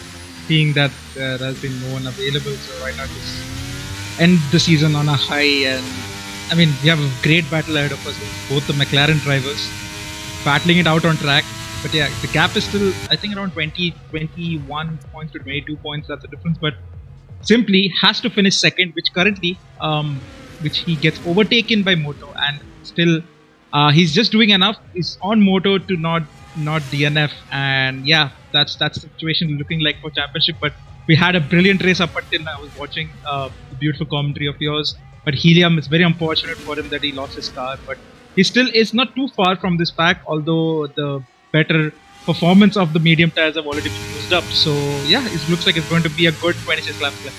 seeing that there has been no one available, so why not just end the season on a high? And I mean, we have a great battle ahead of us with both the McLaren drivers battling it out on track. But yeah, the gap is still, I think, around 21 points to 22 points. That's the difference. But Simply has to finish second, which currently, which he gets overtaken by Moto, and still he's just doing enough. He's on Moto to not DNF, and yeah, that's the situation looking like for championship. But we had a brilliant race up until now. I was watching the beautiful commentary of yours. But Helium, it's very unfortunate for him that he lost his car, but he still is not too far from this pack, although the better performance of the medium tires have already been used up. So yeah, it looks like it's going to be a good 26 laps left.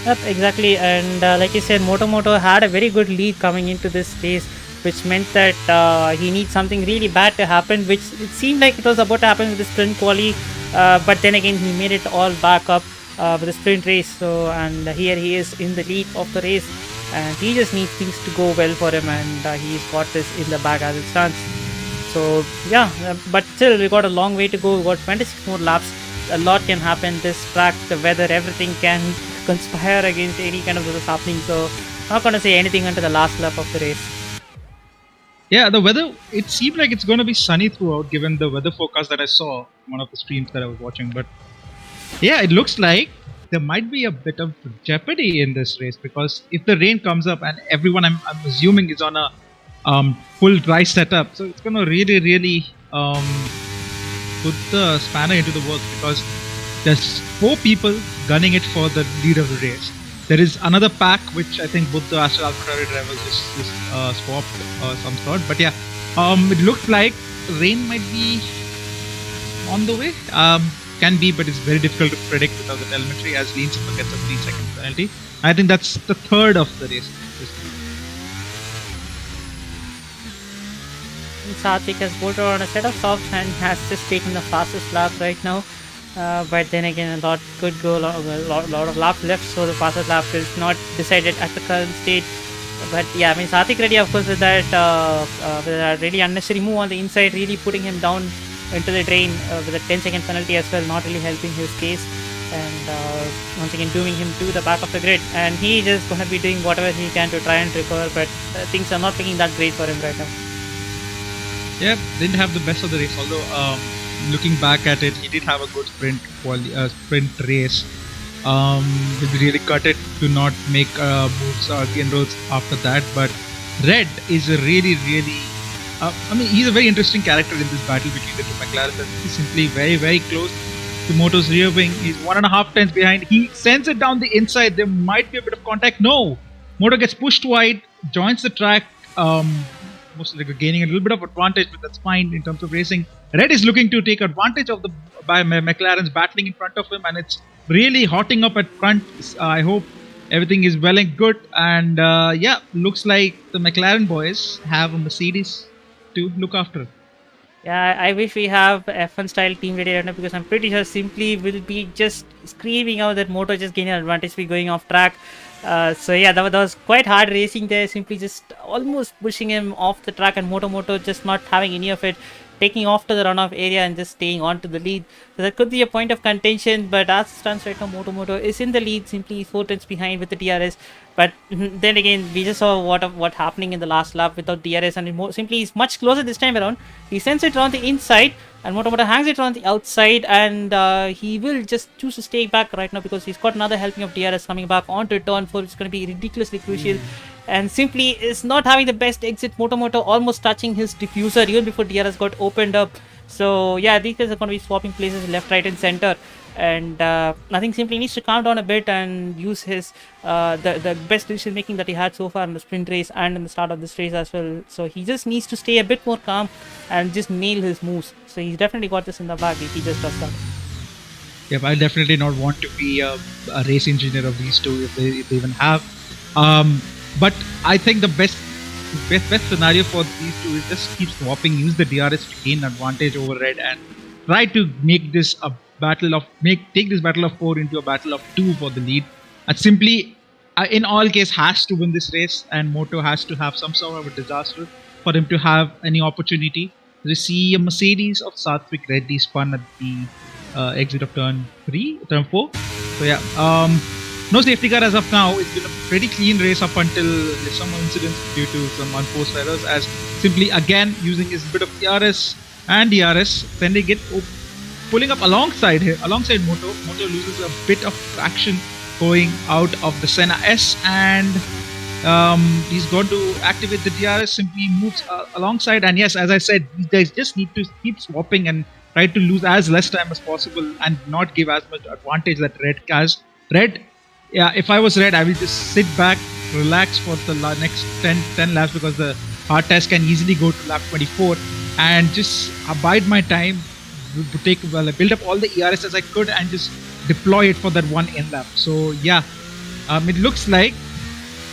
Yep, exactly. And like you said, Moto had a very good lead coming into this race, which meant that he needs something really bad to happen, which it seemed like it was about to happen with the sprint quali, but then again he made it all back up with the sprint race. So, and here he is in the lead of the race, and he just needs things to go well for him, and he's got this in the bag as it stands. So yeah, but still we got a long way to go. We got 26 more laps. A lot can happen. This track, the weather, everything can conspire against any kind of what's happening. So I'm not gonna say anything until the last lap of the race. Yeah, the weather, it seemed like it's going to be sunny throughout, given the weather forecast that I saw on one of the streams that I was watching. But yeah, it looks like there might be a bit of jeopardy in this race, because if the rain comes up, and everyone I'm assuming is on a full dry setup, so it's going to really put the spanner into the works, because There's 4 people gunning it for the lead of the race. There is another pack which I think both the Astral Alpha drivers just swapped some sort. But yeah, it looks like rain might be on the way. Can be, but it's very difficult to predict without the telemetry, as Lean Super gets a 3-second penalty. I think that's the third of the race. Satvik has bolted on a set of softs and has just taken the fastest lap right now. But then again, a lot could go, a lot of laps left, so the fastest lap is not decided at the current state. But yeah, I mean, Satvik Reddy, of course, with that really unnecessary move on the inside, really putting him down into the drain with a 10-second penalty as well, not really helping his case, and once again dooming him to the back of the grid. And he just gonna be doing whatever he can to try and recover, but things are not looking that great for him right now. Yeah, didn't have the best of the race, although looking back at it, he did have a good sprint race. He really cut it to not make moves or inroads after that. But Red is a really he's a very interesting character in this battle between the two McLarens. He's simply very, very close to Moto's rear wing. He's 1.5 tenths behind. He sends it down the inside. There might be a bit of contact. No! Moto gets pushed wide, joins the track, mostly gaining a little bit of advantage, but that's fine in terms of racing. Red is looking to take advantage of the McLaren's battling in front of him, and it's really hotting up at front. I hope everything is well and good. And yeah, looks like the McLaren boys have a Mercedes to look after. Yeah, I wish we have F1 style team ready right now, because I'm pretty sure Simply will be just screaming out that Moto just gaining an advantage by going off track. So yeah, that was quite hard racing there. Simply just almost pushing him off the track, and Moto just not having any of it, taking off to the runoff area and just staying on to the lead. So that could be a point of contention, but as it stands right now, Moto is in the lead, Simply 4 tenths behind with the DRS. But then again, we just saw what happening in the last lap without DRS, and Simply is much closer this time around. He sends it around the inside, and Moto hangs it around the outside, and he will just choose to stay back right now because he's got another helping of DRS coming back onto turn 4. It's going to be ridiculously crucial. And Simply is not having the best exit. Moto almost touching his diffuser even before DRS got opened up. So yeah, these guys are going to be swapping places left, right and center. And I think Simply needs to calm down a bit and use his the best decision making that he had so far in the sprint race and in the start of this race as well. So he just needs to stay a bit more calm and just nail his moves. So he's definitely got this in the bag if he just does that. Yep, I definitely not want to be a race engineer of these two if they even have. But I think the best scenario for these two is just keep swapping, use the DRS to gain advantage over Red, and try to make this a take this battle of 4 into a battle of 2 for the lead. And Simply, in all case, has to win this race, and Moto has to have some sort of a disaster for him to have any opportunity. We see a Mercedes of Satvik Reddy spun at the exit of turn 4. So yeah, no safety car as of now. It's been a pretty clean race up until some incidents due to some unforced errors, as Simply again using his bit of ERS and DRS, sending it pulling up alongside Moto. Moto loses a bit of traction going out of the Senna S, and he's going to activate the DRS. Simply moves alongside, and yes, as I said, these guys just need to keep swapping and try to lose as less time as possible and not give as much advantage that Red has. Red, yeah, if I was Red, I will just sit back, relax for the next 10 laps, because the hard test can easily go to lap 24, and just abide my time, build up all the ERS as I could, and just deploy it for that one end lap. So yeah, it looks like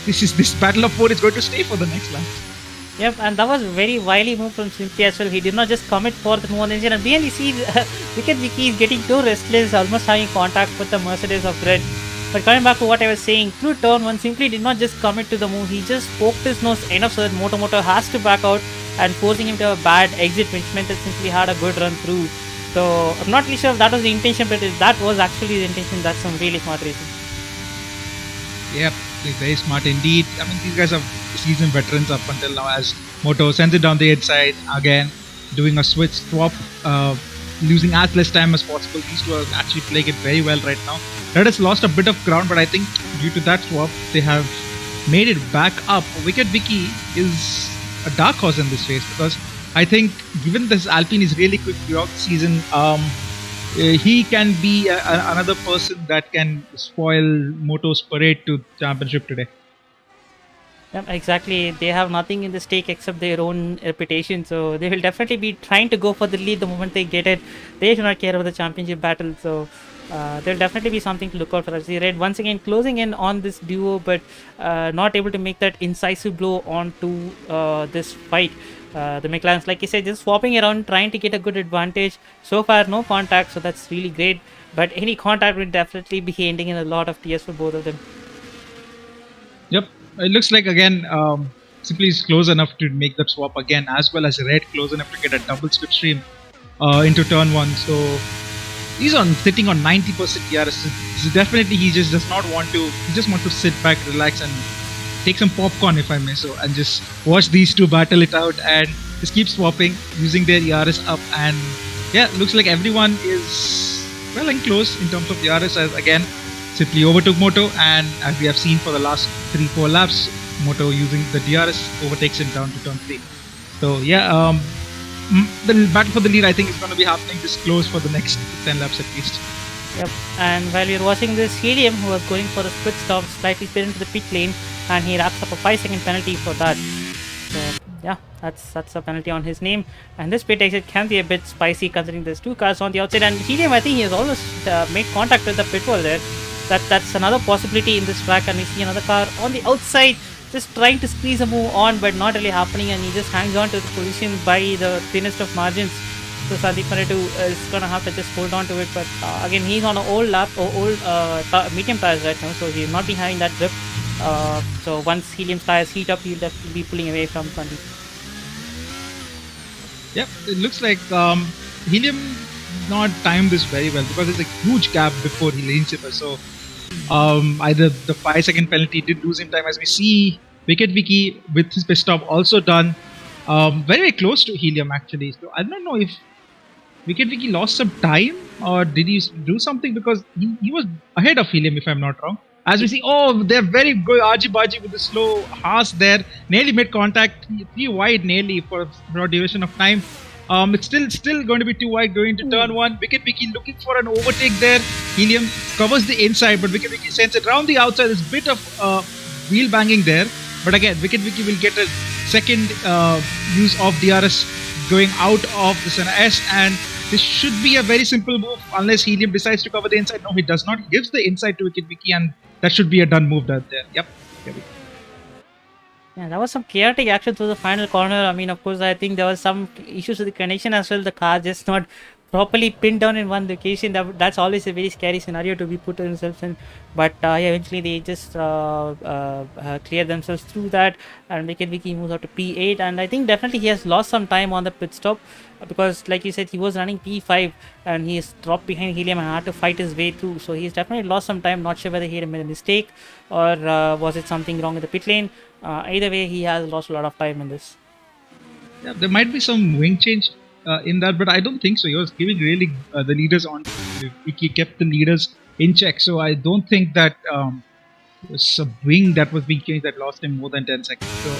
this battle of 4 is going to stay for the next lap. Yep, and that was a very wily move from Simply as well. He did not just commit for the move on the engine, and behind we see Wicked Vicky is getting too restless, almost having contact with the Mercedes of Red. But coming back to what I was saying, through turn 1, Simply did not just commit to the move, he just poked his nose enough so that Moto has to back out, and forcing him to a bad exit, which meant that Simply had a good run through. So I'm not really sure if that was the intention, but if that was actually the intention, that's some really smart racing. Yep, very smart indeed. I mean, these guys are seasoned veterans up until now, as Moto sends it down the inside again, doing a swap, losing as less time as possible. These two are actually playing it very well right now. Red has lost a bit of ground, but I think due to that swap, they have made it back up. Wicked Vicky is a dark horse in this race, because I think given this Alpine is really quick throughout the season, he can be another person that can spoil Moto's parade to championship today. Yep, exactly. They have nothing in the stake except their own reputation, so they will definitely be trying to go for the lead the moment they get it. They do not care about the championship battle, so there'll definitely be something to look out for. As we read once again closing in on this duo, but not able to make that incisive blow onto this fight. The McLarens, like you said, just swapping around, trying to get a good advantage. So far, no contact, so that's really great. But any contact will definitely be ending in a lot of tears for both of them. Yep, it looks like again Simply is close enough to make that swap again, as well as Red close enough to get a double slipstream into turn 1. So he's sitting on 90% DRS. So definitely he just does not want to. He just wants to sit back, relax, and take some popcorn, if I may so, and just watch these two battle it out and just keep swapping, using their ERS up. And yeah, looks like everyone is well and close in terms of ERS, as again Simply overtook Moto, and as we have seen for the last 3-4 laps, Moto using the DRS overtakes him down to turn 3. So yeah, the battle for the lead I think is going to be happening this close for the next 10 laps at least. Yep, and while we are watching this, Helium, who was going for a split stop, slightly spin into the pit lane, and he wraps up a 5-second penalty for that. So yeah, that's a penalty on his name. And this pit exit can be a bit spicy considering there's two cars on the outside. And Helium, I think he has almost made contact with the pit wall there. That's another possibility in this track. And we see another car on the outside just trying to squeeze a move on, but not really happening. And he just hangs on to the position by the thinnest of margins. So Sandeep Pareto is gonna have to just hold on to it, but again he's on an old medium tires right now, so he'll not be having that grip. So once Helium's tires heat up, he'll definitely be pulling away from Sandeep. Yep, it looks like Helium not timed this very well because there's a huge gap before he lanes it. So either the 5-second penalty did lose him time, as we see Wicket Vicky with his pit stop also done very close to Helium actually. So I don't know if Wicket Vicky lost some time or did he do something, because he was ahead of Helium if I'm not wrong. As we see, they're very good argy-bargy with the slow Haas there. Nearly made contact, 3 wide nearly for a duration of time. It's still going to be 2 wide going into turn 1. Wicket Vicky looking for an overtake there. Helium covers the inside, but Wicket Vicky sends it round the outside. There's a bit of wheel banging there. But again, Wicket Vicky will get a second use of DRS going out of the center S, and this should be a very simple move unless Helium decides to cover the inside. No, he does not. He gives the inside to Wicket Vicky, and that should be a done move there. Yep. Yeah, that was some chaotic action through the final corner. I mean, of course, I think there was some issues with the connection as well. The car just not properly pinned down in one location. That's always a very scary scenario to be put themselves in. But yeah, eventually they just clear themselves through that, and Wicket Vicky moves out to P8. And I think definitely he has lost some time on the pit stop, because like you said, he was running P5 and he is dropped behind Helium and had to fight his way through. So he's definitely lost some time. Not sure whether he had made a mistake or was it something wrong with the pit lane. Either way, he has lost a lot of time in this. Yeah, there might be some wing change in that, but I don't think so. He was giving really the leaders on. He kept the leaders in check, so I don't think that was a wing that was being changed that lost him more than 10 seconds. So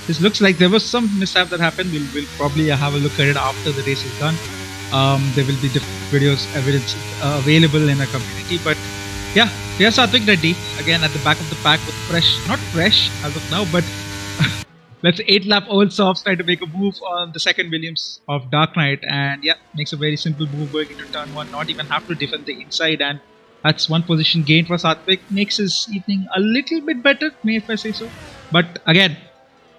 this looks like there was some mishap that happened. We'll probably have a look at it after the race is done. There will be different evidence available in our community, but yeah, here's Satvik Reddy again at the back of the pack with not fresh as of now, but let's 8-lap old softs try to make a move on the second Williams of Dark Knight, and yeah, makes a very simple move going into turn 1, not even have to defend the inside, and that's one position gained for Satvik. Makes his evening a little bit better, if I say so. But again,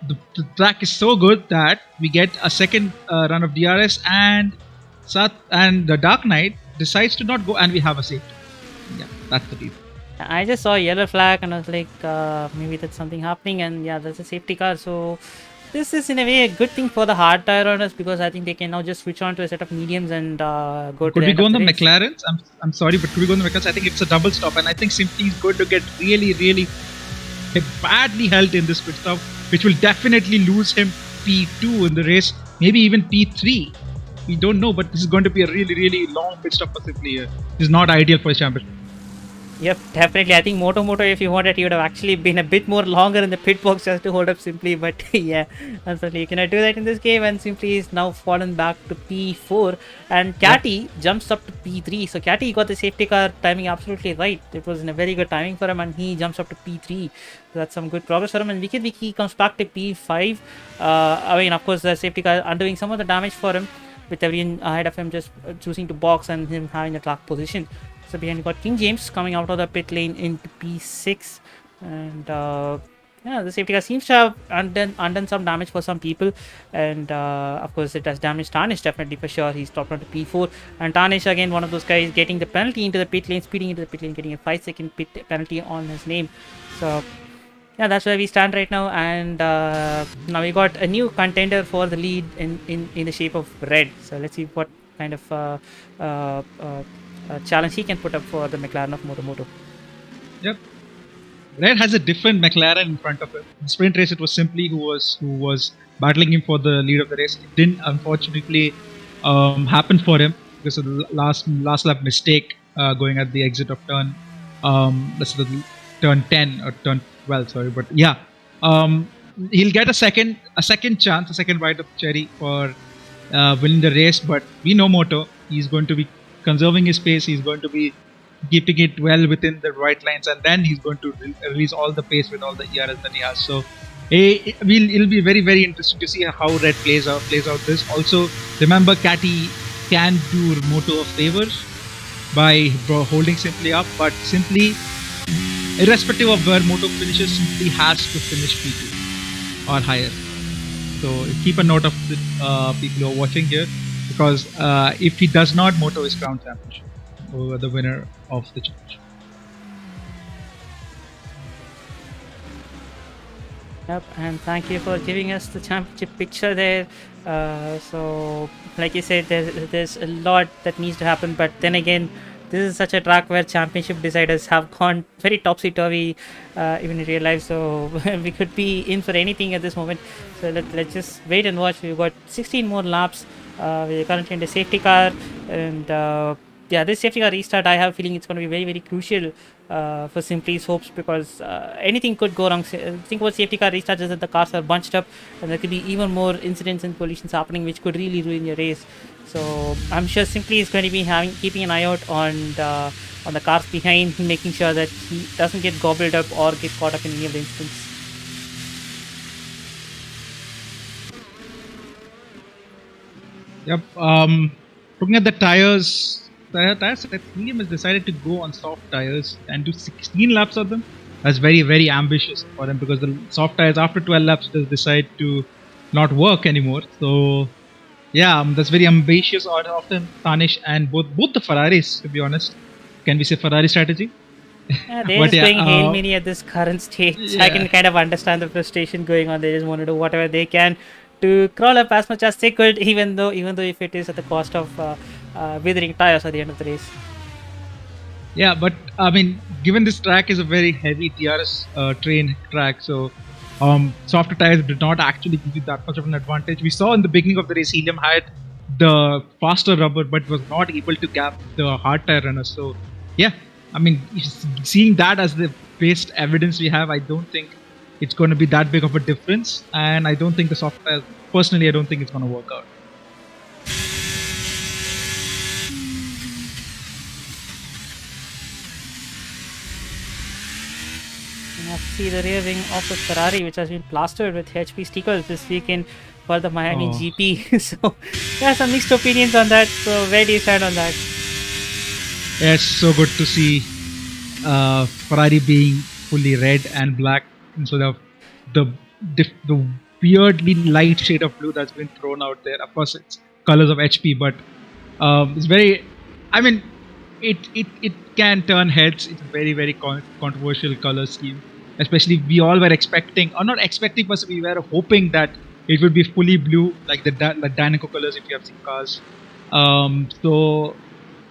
the track is so good that we get a second run of DRS, and the Dark Knight decides to not go, and we have a safety. Yeah, that's the deal. I just saw a yellow flag and I was like, maybe that's something happening, and yeah, that's a safety car. So this is in a way a good thing for the hard tire runners, because I think they can now just switch on to a set of mediums and go to Could the we end go of on the race. McLarens? I'm sorry, but could we go on the McLarens? I think it's a double stop, and I think Simply is going to get really badly held in this pit stop, which will definitely lose him P2 in the race, maybe even P3. We don't know, but this is going to be a really long pit stop for Simply here. This is not ideal for a championship. Yep, definitely. I think Moto, if you wanted, you would have actually been a bit more longer in the pit box just to hold up Simply. But yeah, unfortunately, you cannot do that in this game. And Simply is now fallen back to P4. And Catty jumps up to P3. So Catty got the safety car timing absolutely right. It was in a very good timing for him, and he jumps up to P3. So that's some good progress for him. And Wiki comes back to P5. I mean, of course, the safety car undoing some of the damage for him, with everyone ahead of him just choosing to box and him having a track position. So behind you got King James coming out of the pit lane into P6, and yeah, the safety car seems to have undone some damage for some people, and of course it has damaged Tarnish definitely for sure. He's dropped onto P4, and Tarnish again one of those guys getting the penalty into the pit lane, speeding into the pit lane, getting a 5-second pit penalty on his name. So yeah, that's where we stand right now, and now we got a new contender for the lead in the shape of Red. So let's see what kind of challenge he can put up for the McLaren of Moto. Yep. Red has a different McLaren in front of him. In the sprint race, it was Simply who was battling him for the lead of the race. It didn't unfortunately happen for him because of the last lap mistake going at the exit of turn. That's the turn 10 or turn 12. Sorry, but yeah, he'll get a second chance, a second bite of the cherry for winning the race. But we know Moto. He's going to be conserving his pace. He's going to be keeping it well within the right lines, and then he's going to release all the pace with all the ERS that he has. So it'll be very, very interesting to see how Red plays out this. Also, remember, Catty can do Moto a favor by holding Simply up, but Simply, irrespective of where Moto finishes, Simply has to finish P2 or higher. So keep a note of the people who are watching here, because if he does not, Moto is crowned championship over the winner of the challenge. Yep, and thank you for giving us the championship picture there. So like you said, there's a lot that needs to happen, but then again, this is such a track where championship deciders have gone very topsy-turvy even in real life, so we could be in for anything at this moment. So let's just wait and watch. We've got 16 more laps. We're currently in the safety car, and yeah, this safety car restart, I have a feeling it's going to be very, very crucial for Simply's hopes, because anything could go wrong. Think about safety car restarts is that the cars are bunched up, and there could be even more incidents and collisions happening, which could really ruin your race. So I'm sure Simply is going to be keeping an eye out on the cars behind, making sure that he doesn't get gobbled up or get caught up in any of the incidents. Yep. Looking at the tires, I think William has decided to go on soft tires and do 16 laps of them. That's very, very ambitious for them, because the soft tires after 12 laps just decide to not work anymore. So yeah, that's very ambitious of them, Tarnish, and both the Ferraris, to be honest. Can we say Ferrari strategy? Yeah, they're just going Hail Mary at this current stage. Yeah. I can kind of understand the frustration going on. They just want to do whatever they can to crawl up as much as they could, even though if it is at the cost of withering tires at the end of the race. Yeah, but I mean, given this track is a very heavy DRS train track, so softer tires did not actually give you that much of an advantage. We saw in the beginning of the race, Helium had the faster rubber, but was not able to gap the hard tire runners. So yeah, I mean, seeing that as the best evidence we have, I don't think it's going to be that big of a difference, and I don't think the soft tires, personally, I don't think it's going to work out. You have to see the rear wing of the Ferrari, which has been plastered with HP stickers this weekend for the Miami GP. So there are some mixed opinions on that. So where do you stand on that? Yeah, it's so good to see Ferrari being fully red and black instead of the weirdly light shade of blue that's been thrown out there. Of course, it's colors of HP, but it's very, I mean, it can turn heads. It's a very, very controversial color scheme. Especially, we all were expecting, or not expecting, but we were hoping that it would be fully blue, like the Danico colors if you have seen cars. So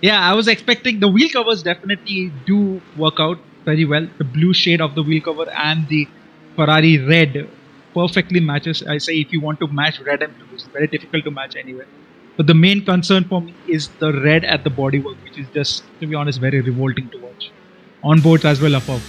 yeah, I was expecting the wheel covers definitely do work out very well. The blue shade of the wheel cover and the Ferrari red perfectly matches. I say if you want to match red and blue, it's very difficult to match anywhere. But the main concern for me is the red at the bodywork, which is just, to be honest, very revolting to watch. on boards as well above.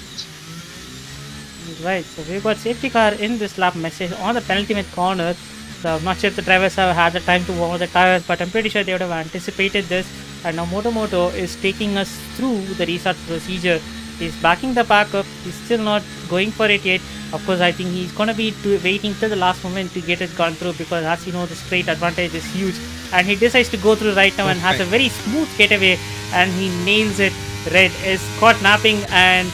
Right, so we've got safety car in this lap message on the penultimate corner. So I'm not sure if the drivers have had the time to warm up the tires, but I'm pretty sure they would have anticipated this. And now Moto is taking us through the restart procedure. He's backing the pack up. He's still not going for it yet. Of course, I think he's going to be waiting till the last moment to get it gone through, because as you know, the straight advantage is huge. And he decides to go through right now and has a very smooth getaway, and he nails it. Red is caught napping, and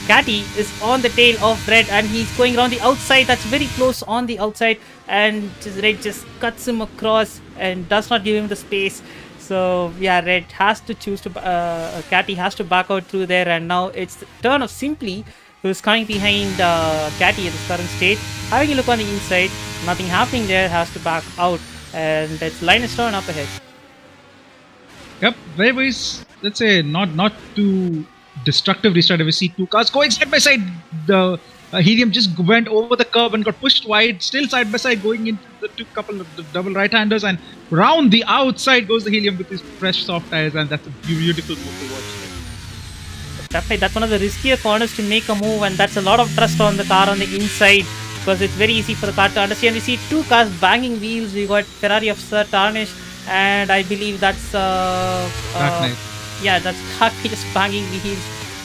Catty is on the tail of Red, and he's going around the outside. That's very close on the outside, and Red just cuts him across and does not give him the space. So yeah, Red has to choose to Catty has to back out through there, and now it's the turn of Simply, who's coming behind Catty at this current state. Having a look on the inside, nothing happening there, has to back out, and it's Linus' turn up ahead. Yep, very, let's say not too destructive restart. We see two cars going side by side. The Helium just went over the curb and got pushed wide, still side by side, going into the couple of the double right-handers, and round the outside goes the Helium with his fresh soft tires, and that's a beautiful move to watch. Definitely, that's one of the riskier corners to make a move, and that's a lot of trust on the car on the inside, because it's very easy for the car to understand. We see two cars banging wheels. We got Ferrari of Sai Tarun, and I believe that's Dark Knight. Yeah, that's Dark Knight just banging wheels.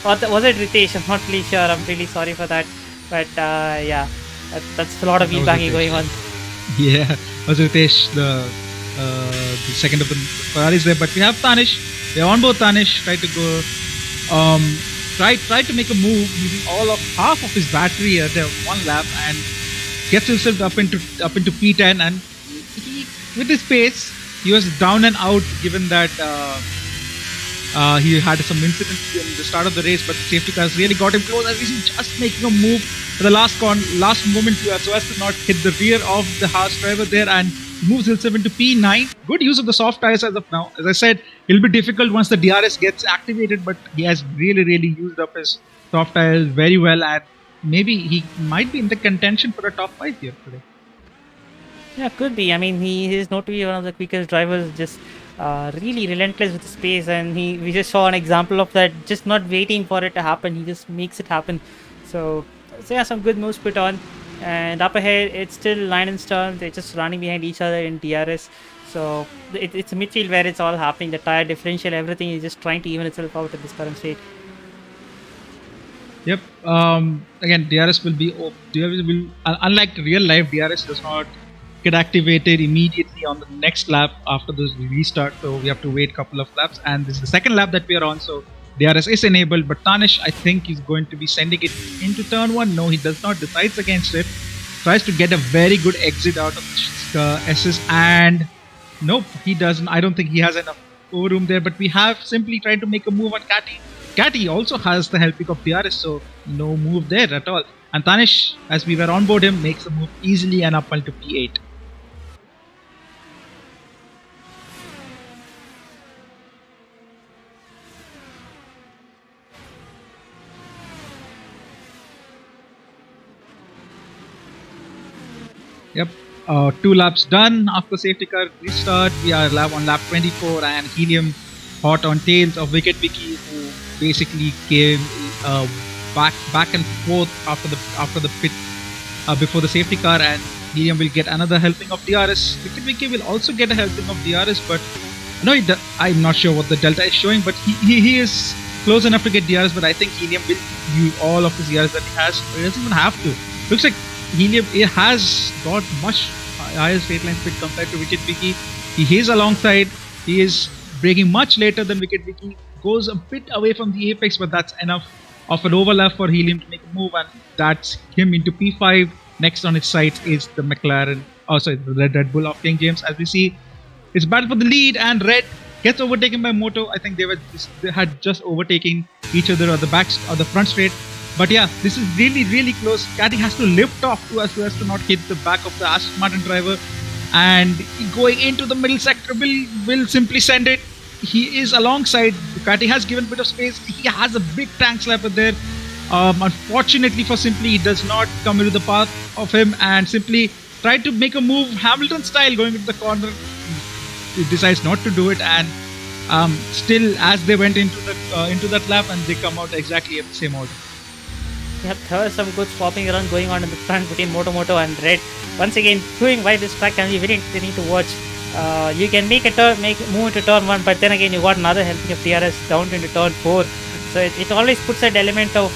Or was it Ritesh? I'm not really sure. I'm really sorry for that. But yeah, that's a lot of wheel banging going on. Yeah, was Ritesh the second of the Ferraris there, but we have Tanish. They're on board. Tanish tried to go, tried to make a move using all of half of his battery at one lap, and gets himself up into P10, and he, with his pace, he was down and out, given that he had some incidents in the start of the race, but the safety cars really got him close, as he's just making a move at the last moment so as to not hit the rear of the Haas driver there, and moves himself into P9. Good use of the soft tires as of now. As I said, it'll be difficult once the DRS gets activated, but he has really used up his soft tires very well, and maybe he might be in the contention for a top 5 here today. Yeah, could be. I mean, he is not to be one of the quickest drivers, just really relentless with the pace, and we just saw an example of that, just not waiting for it to happen. He just makes it happen. So yeah, some good moves put on. And up ahead, it's still Linus' turn. They're just running behind each other in DRS. So it's a midfield where it's all happening. The tire differential, everything is just trying to even itself out at this current state. Yep. Again, DRS will unlike real life, DRS does not get activated immediately on the next lap after the restart. So we have to wait a couple of laps, and this is the second lap that we are on. So DRS is enabled, but Tanish, I think, is going to be sending it into turn 1. No, he does not. Decides against it. Tries to get a very good exit out of SS, and nope, he doesn't. I don't think he has enough room there, but we have simply tried to make a move on Catty. Catty also has the helping of DRS, so no move there at all. And Tanish, as we were on board him, makes a move easily and up until P8. Yep, 2 laps done after safety car restart. We are on lap 24, and Helium hot on tails of Wicked Vicky, who basically came back and forth after the pit before the safety car, and Helium will get another helping of DRS. Wicked Vicky will also get a helping of DRS, but no, I'm not sure what the delta is showing, but he is close enough to get DRS, but I think Helium will use all of his DRS that he has. He doesn't even have to. Looks like Helium has got much higher straight line speed compared to Wicked Vicky. He is alongside. He is braking much later than Wicked Vicky. Goes a bit away from the apex, but that's enough of an overlap for Helium to make a move, and that's him into P5. Next on his sights is the McLaren. Oh, sorry, the Red Bull of King James. As we see, it's battle for the lead, and Red gets overtaken by Moto. I think they had just overtaken each other on the front straight. But yeah, this is really close. Catty has to lift off so as to not hit the back of the Aston Martin driver, and going into the middle sector will simply send it. He is alongside. Catty has given a bit of space. He has a big tank slapper there. Unfortunately for Simply, he does not come into the path of him, and Simply tried to make a move Hamilton style going into the corner. He decides not to do it, and still as they went into that lap, and they come out exactly at the same order. Yep, there was some good swapping around going on in the front between Moto and Red. Once again, proving why this track can be very entertaining to watch. You can move into turn 1, but then again you got another helping of DRS down into turn 4. So it always puts an element of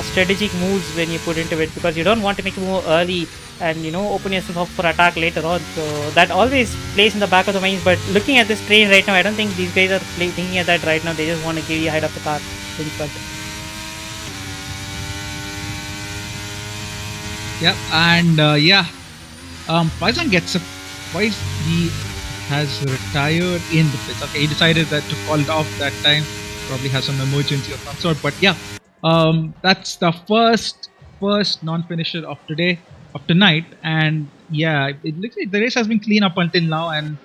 strategic moves when you put into it, because you don't want to make a move early and open yourself up for attack later on. So that always plays in the back of the minds. But looking at this train right now, I don't think these guys are thinking at that right now. They just want to give you height of the car in front. Yep, and Faizan gets a why he has retired in the pits. Okay, he decided that to call it off that time. Probably has some emergency of some sort. But yeah, that's the first non-finisher of tonight. And yeah, it looks like the race has been clean up until now, and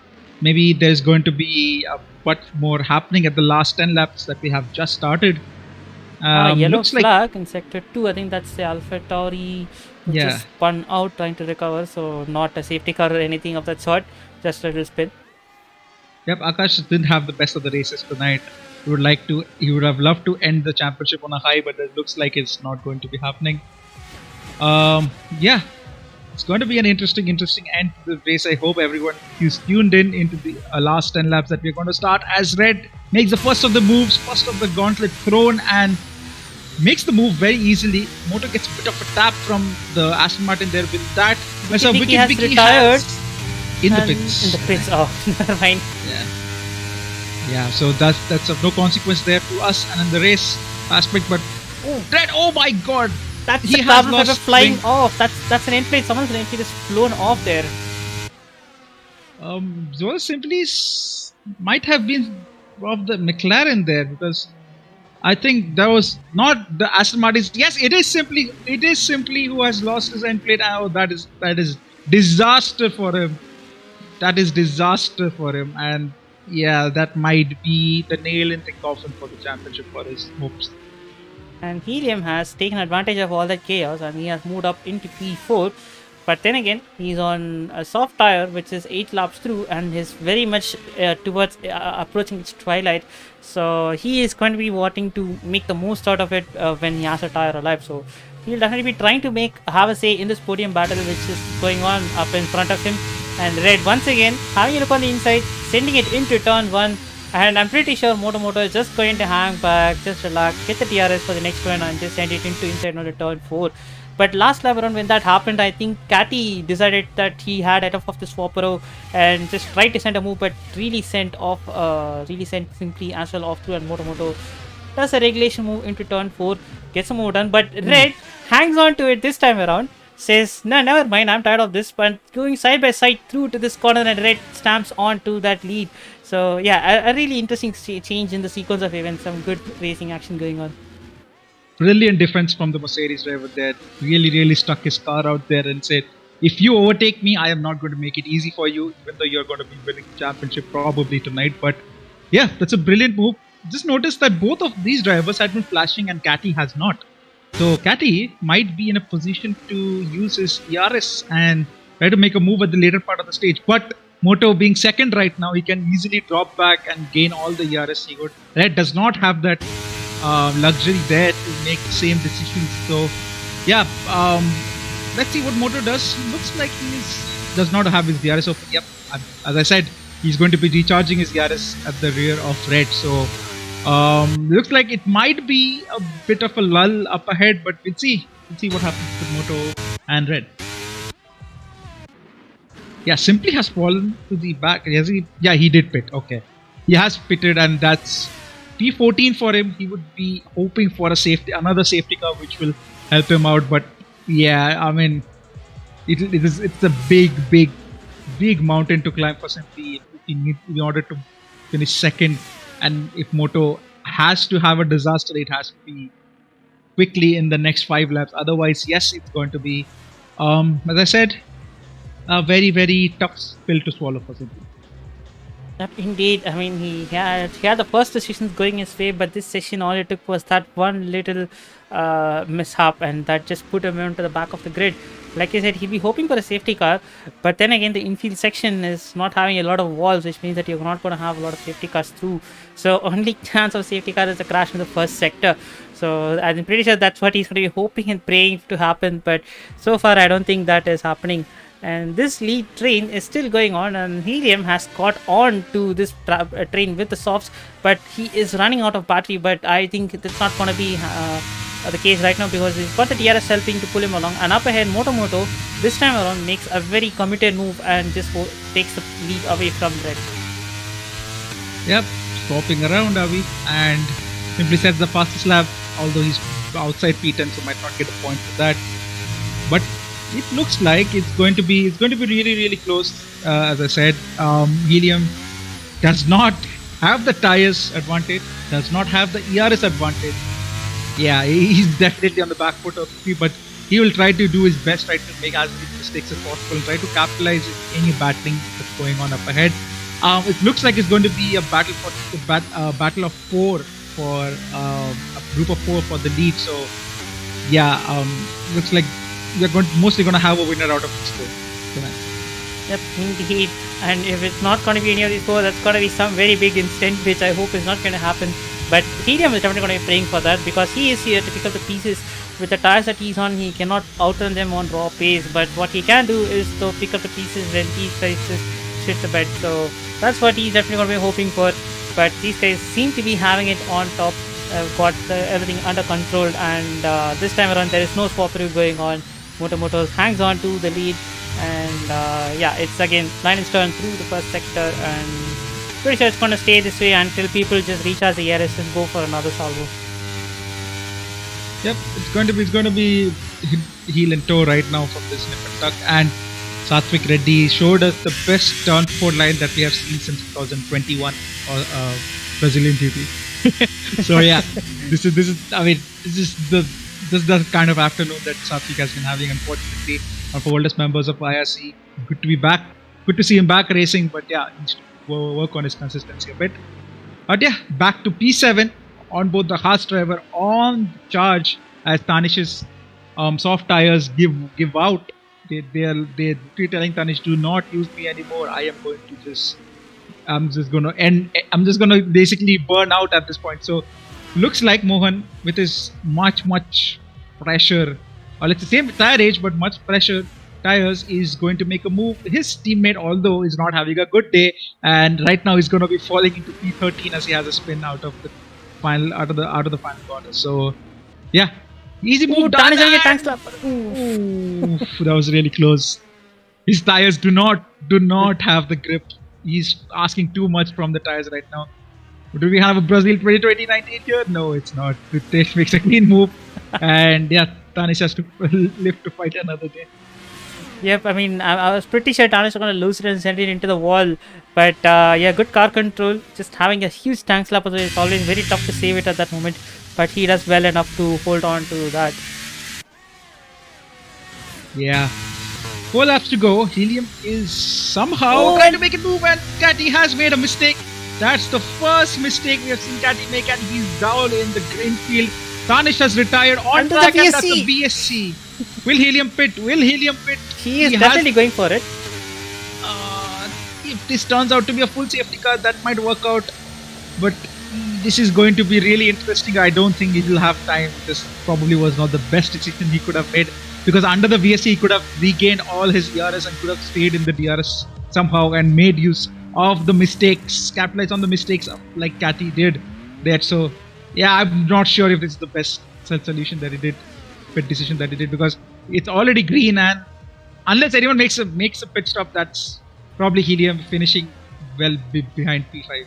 maybe there's going to be much more happening at the last 10 laps that we have just started. Yellow looks flag like in sector 2. I think that's the Alpha Tauri, which Yeah. is spun out trying to recover. So not a safety car or anything of that sort. Just a little spin. Yep, Akash didn't have the best of the races tonight. He would have loved to end the championship on a high, but it looks like it's not going to be happening. Yeah, it's going to be an interesting end to the race. I hope everyone who's tuned in into the last 10 laps that we're going to start as Red makes the first of the moves, first of the gauntlet thrown, and makes the move very easily. Moto gets a bit of a tap from the Aston Martin there with that. So Vicky Vicky has retired in the and pits. In the pits. Oh, never mind. Yeah, so that's of no consequence there to us and in the race aspect. But Red, oh my god, That's he the has carbon fiber lost flying wing. off. That's an end plate. Someone's end plate is flown off there. Zola simply might have been of the McLaren there, because I think that was not the Aston Martin's. Yes, it is simply who has lost his end plate. Oh, that is disaster for him. That is disaster for him, and yeah, that might be the nail in the coffin for the championship for his hopes. And Helium has taken advantage of all that chaos and he has moved up into P4. But then again, he's on a soft tire which is 8 laps through and is very much towards approaching its twilight. So he is going to be wanting to make the most out of it when he has a tire alive. So he'll definitely be trying to have a say in this podium battle which is going on up in front of him. And Red once again having a look on the inside, sending it into turn 1. And I'm pretty sure Moto is just going to hang back, just relax, get the TRS for the next one and just send it into inside on turn 4. But last lap around when that happened, I think Catty decided that he had enough of the Swapero and just tried to send a move, but really sent Simply as well off through, and Moto does a regulation move into turn 4, gets a move done. But Red hangs on to it this time around, says, no, never mind, I'm tired of this, but going side by side through to this corner, and Red stamps on to that lead. So yeah, a really interesting change in the sequence of events, some good racing action going on. Brilliant defense from the Mercedes driver there. Really stuck his car out there and said, if you overtake me, I am not going to make it easy for you, even though you're going to be winning the championship probably tonight. But yeah, that's a brilliant move. Just notice that both of these drivers had been flashing and Catty has not. So Catty might be in a position to use his ERS and try to make a move at the later part of the stage. But Moto being second right now, he can easily drop back and gain all the ERS he got. Red does not have that luxury there to make the same decisions. So yeah, let's see what Moto does. Looks like he does not have his DRS open. Yep, as I said, he's going to be recharging his DRS at the rear of Red. So looks like it might be a bit of a lull up ahead, but we'll see what happens with Moto and Red. Yeah, Simply has fallen to the back. Yeah, he did pit. Okay, he has pitted, and that's P14 for him. He would be hoping for another safety car which will help him out. But yeah, I mean, it's a big mountain to climb for Simply in order to finish second. And if Moto has to have a disaster, it has to be quickly in the next 5 laps. Otherwise, yes, it's going to be, as I said, a very tough pill to swallow for Simply. Yep, indeed. I mean, he had the first decisions going his way, but this session all it took was that one little mishap, and that just put him onto the back of the grid. like I said, he'll be hoping for a safety car, but then again, the infield section is not having a lot of walls, which means that you're not going to have a lot of safety cars through. So only chance of safety car is a crash in the first sector. So I'm pretty sure that's what he's going to be hoping and praying to happen, but so far I don't think that is happening. And this lead train is still going on, and Helium has caught on to this train with the softs, but he is running out of battery. But I think that's not going to be the case right now, because he's got the DRS helping to pull him along. And up ahead, Moto this time around makes a very committed move and just takes the lead away from Red. Yep, swapping around Avi, and simply sets the fastest lap, although he's outside P10, so might not get a point for that. But it looks like it's going to be really close. As I said, Helium does not have the tires advantage, does not have the ERS advantage. Yeah, he's definitely on the back foot of the but he will try to do his best, try to make as many mistakes as possible, and try to capitalize any battling that's going on up ahead. It looks like it's going to be a battle of four for a group of four for the lead. So yeah, looks like we're mostly going to have a winner out of this four tonight. Yep, indeed. And if it's not going to be any of these four, that's going to be some very big incident, which I hope is not going to happen. But Helium is definitely going to be praying for that, because he is here to pick up the pieces. With the tires that he's on, he cannot outrun them on raw pace. But what he can do is to pick up the pieces when these guys just shit the bed. So that's what he's definitely going to be hoping for. But these guys seem to be having it on top, got everything under control. And this time around, there is no swapperoo going on. Moto hangs on to the lead, and yeah, it's again Lionel's turn through the first sector, and pretty sure it's going to stay this way until people just recharge the ERS and go for another salvo. Yep, it's going to be heel and toe right now from this nip and tuck, and Satvik Reddy showed us the best turn 4 line that we have seen since 2021 Brazilian GP. So yeah, this is the kind of afternoon that Satvik has been having, unfortunately. For oldest members of IRC, good to be back. Good to see him back racing, but yeah, he needs to work on his consistency a bit. But yeah, back to P7 on both the Haas driver on charge as Tanish's soft tires give out. They're telling Tanish, do not use me anymore. I'm just gonna basically burn out at this point. So looks like Mohan, with his much pressure, or let's say same tire age but much pressure tires, is going to make a move. His teammate, although, is not having a good day, and right now he's going to be falling into P13 as he has a spin out of the final corner. So yeah, easy move. Tanish will get tank slap. Ooh, that was really close. His tires do not have the grip. He's asking too much from the tires right now. Do we have a Brazil 2019 here? No, it's not. Ritesh makes a clean move, and yeah, Tanish has to live to fight another day. Yep, I mean, I was pretty sure Tanish was going to lose it and send it into the wall. But yeah, good car control. Just having a huge tank slap, it's always very tough to save it at that moment. But he does well enough to hold on to that. Yeah. 4 laps to go. Helium is somehow trying to make a move, and Catty has made a mistake. That's the first mistake we have seen Catty make, and he's down in the green field. Tanish has retired on track, and that's a BSC. Will Helium pit? He is definitely going for it. If this turns out to be a full safety car, that might work out. But this is going to be really interesting. I don't think he will have time. This probably was not the best decision he could have made, because under the VSC he could have regained all his ERS and could have stayed in the DRS somehow and made use of the mistakes, capitalize on the mistakes like Catty did there. So yeah, I'm not sure if this is the best solution that he did, pit decision that he did, because it's already green, and unless anyone makes a pit stop, that's probably Helium finishing well behind P5.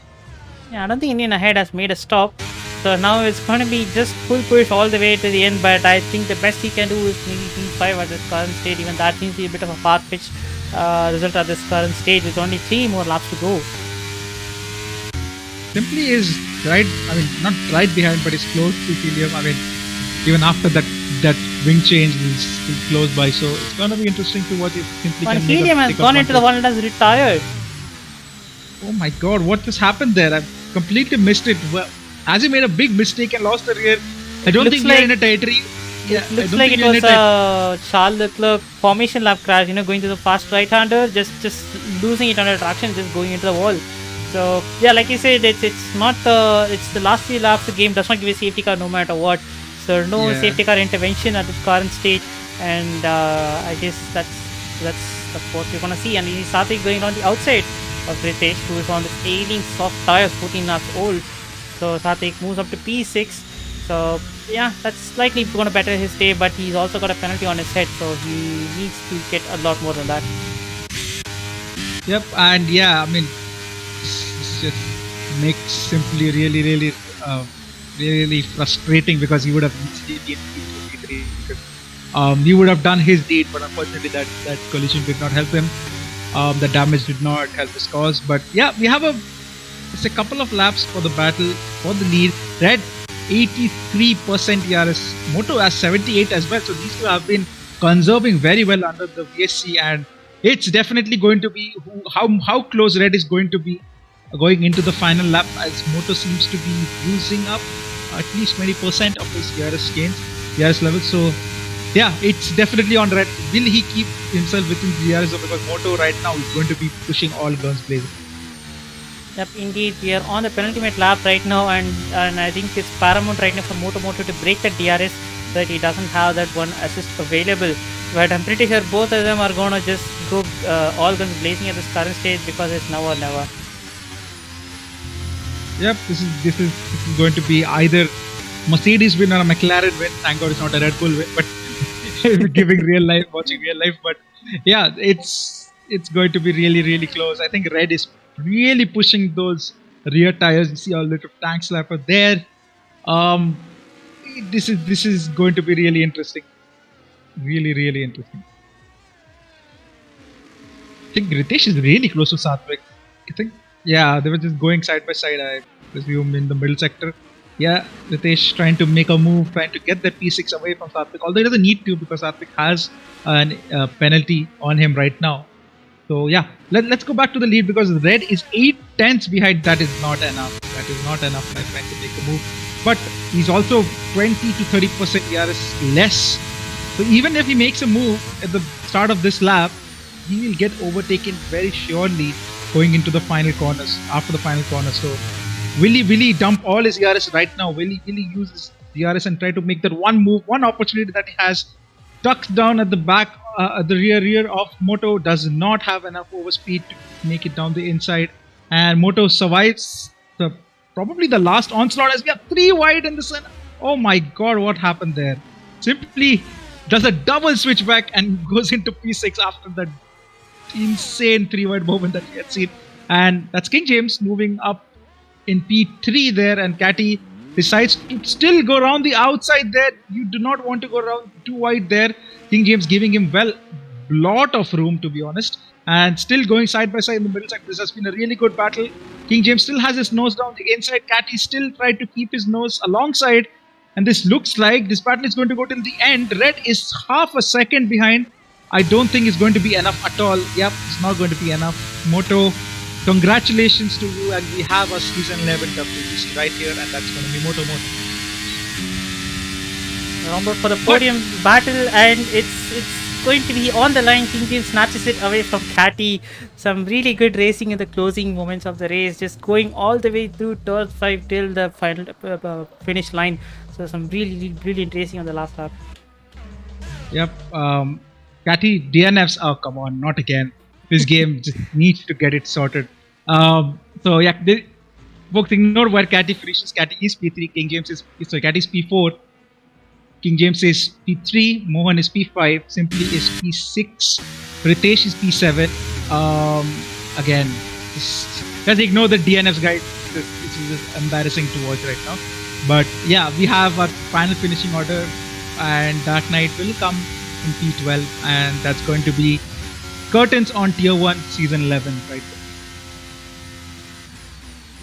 Yeah, I don't think Indian Ahead has made a stop. So now it's going to be just full push all the way to the end, but I think the best he can do is maybe P5 at this current stage. Even that seems to be a bit of a far-fetched result at this current stage with only 3 more laps to go. Simply is right, I mean, not right behind, but it's close to Helium. I mean, even after that wing change is still close by, so it's going to be interesting to watch if Simply But can Helium has gone into the one and has retired. Oh my god, what just happened there? I've completely missed it. Well, as he made a big mistake and lost the rear, I don't think we're in a territory. Yeah, It looks like it was a Charles Leclerc formation lap crash, going to the fast right-hander, just losing it under traction, just going into the wall. So yeah, like you said, it's not it's the last 3 laps. The game does not give a safety car no matter what. So no Yeah. safety car intervention at the current state, and I guess that's what we're gonna see. And he started going on the outside of Ritesh, who is on the ailing soft tires, 14 laps old. So Satik moves up to P6. So yeah, that's likely going to better his day, but he's also got a penalty on his head, so he needs to get a lot more than that. Yep, and yeah, I mean, this just makes Simply really frustrating because he would have easily beaten P2, P3. He would have done his deed, but unfortunately that collision did not help him. The damage did not help his cause. But yeah, we have it's a couple of laps for the battle for the lead. Red 83% ERS, Moto has 78 as well. So these two have been conserving very well under the VSC, and it's definitely going to be how close Red is going to be going into the final lap, as Moto seems to be using up at least 20% of his ERS level. So yeah, it's definitely on Red. Will he keep himself within the ERS, because Moto right now is going to be pushing all guns blazing. Yep, indeed, we are on the penultimate lap right now, and I think it's paramount right now for Moto to break that DRS, so that he doesn't have that one assist available. But I'm pretty sure both of them are gonna just go all guns blazing at this current stage, because it's now or never. Yep, this is going to be either Mercedes win or a McLaren win. Thank God it's not a Red Bull win, but watching real life. But yeah, it's going to be really close. I think Red is really pushing those rear tires. You see a little tank slapper there. This is going to be really interesting. Really interesting. I think Ritesh is really close to Satvik. I think, yeah, they were just going side by side, I presume, in the middle sector. Yeah, Ritesh trying to make a move, trying to get that P6 away from Satvik, although he doesn't need to, because Satvik has a penalty on him right now. So yeah, let's go back to the lead, because Red is 8/10 behind. That is not enough. That is not enough, my friend, to make a move. But he's also 20 to 30% ERS less. So even if he makes a move at the start of this lap, he will get overtaken very surely going into the final corners, after the final corner. So will he dump all his ERS right now? Will he use his ERS and try to make that one opportunity that he has? Tucked down at the back, the rear of Moto, does not have enough overspeed to make it down the inside, and Moto survives probably the last onslaught, as we have 3 wide in the center. Oh my God, what happened there? Simply does a double switchback and goes into P6 after that insane 3 wide moment that we had seen, and that's King James moving up in P3 there, and Catty decides to still go around the outside there. You do not want to go around too wide there. King James giving him lot of room, to be honest, and still going side by side in the middle sector. This has been a really good battle. King James still has his nose down the inside. Catty still tried to keep his nose alongside, and this looks like this battle is going to go till the end. Red is half a second behind. I don't think it's going to be enough at all. Yep, it's not going to be enough. Moto, congratulations to you, and we have a season 11 WBC right here, and that's going to be Moto. Remember for the podium battle, and it's going to be on the line. King James snatches it away from Catty. Some really good racing in the closing moments of the race, just going all the way through turn 5 till the final finish line. So some really brilliant racing on the last lap. Yep. Catty DNFs. Oh, come on, not again. This game just needs to get it sorted. So yeah, folks, ignore where Catty finishes. Catty is P3. Catty is P4. King James is P3. Mohan is P5. Simply is P6. Ritesh is P7. Again, let's ignore the DNFs, guys. This is just embarrassing to watch right now. But yeah, we have our final finishing order, and Dark Knight will come in P12, and that's going to be curtains on Tier 1 Season 11 right there.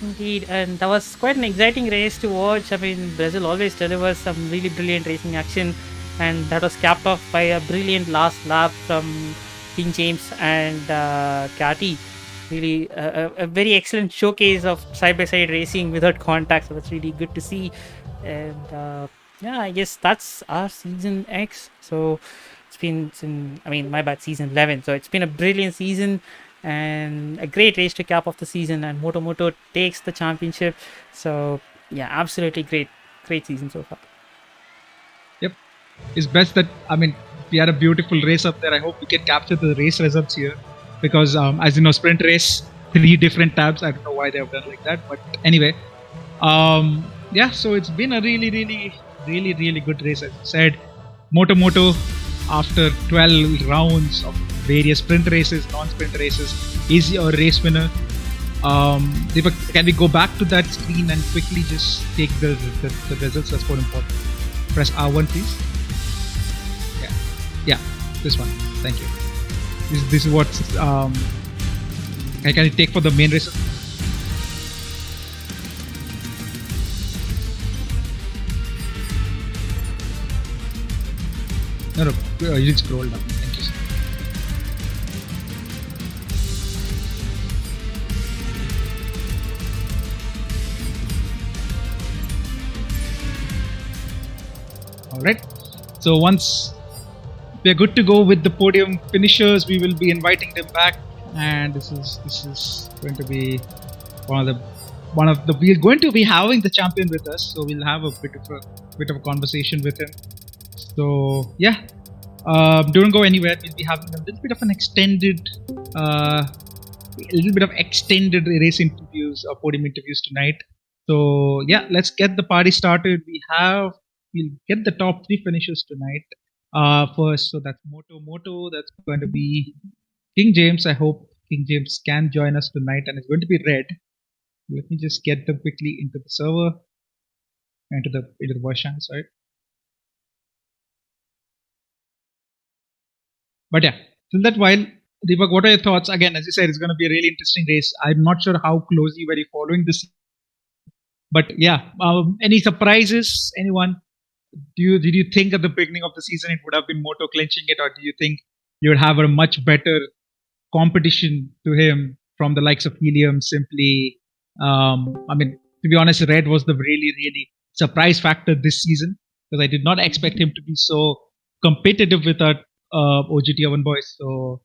Indeed, and that was quite an exciting race to watch. I mean, Brazil always delivers some really brilliant racing action, and that was capped off by a brilliant last lap from King James and Catty. Really a very excellent showcase of side-by-side racing without contact, so that's really good to see. And Yeah, I guess that's our season X. So it's been, my bad, season 11. So it's been a brilliant season and a great race to cap off the season. And Moto takes the championship. So yeah, absolutely great season so far. Yep. It's best that, we had a beautiful race up there. I hope we can capture the race results here because, as you know, sprint race, 3 different tabs. I don't know why they have done like that, but anyway, yeah. So it's been a really good race. As I said, Moto after 12 rounds of various sprint races, non-sprint races, is your race winner. Deepak, can we go back to that screen and quickly just take the results? That's more important. Press R1, please. Yeah, this one. Thank you. This is what can you take for the main races? No, you did scroll down. Thank you, sir. All right. So once we are good to go with the podium finishers, we will be inviting them back, and this is going to be one of the we're going to be having the champion with us, so we'll have a bit of a conversation with him. So yeah, don't go anywhere. We'll be having a little bit of extended race interviews or podium interviews tonight. So yeah, let's get the party started. We'll get the top 3 finishers tonight. First, so that's Moto. That's going to be King James. I hope King James can join us tonight, and it's going to be Red. Let me just get them quickly into the server, into the voice channel, sorry. But yeah, till that while, Deepak, what are your thoughts? Again, as you said, it's going to be a really interesting race. I'm not sure how closely were you following this, but yeah, any surprises? Anyone? Did you think at the beginning of the season it would have been Moto clinching it, or do you think you would have a much better competition to him from the likes of Helium, Simply? To be honest, Red was the really surprise factor this season because I did not expect him to be so competitive with our OG Tier-1 boys. So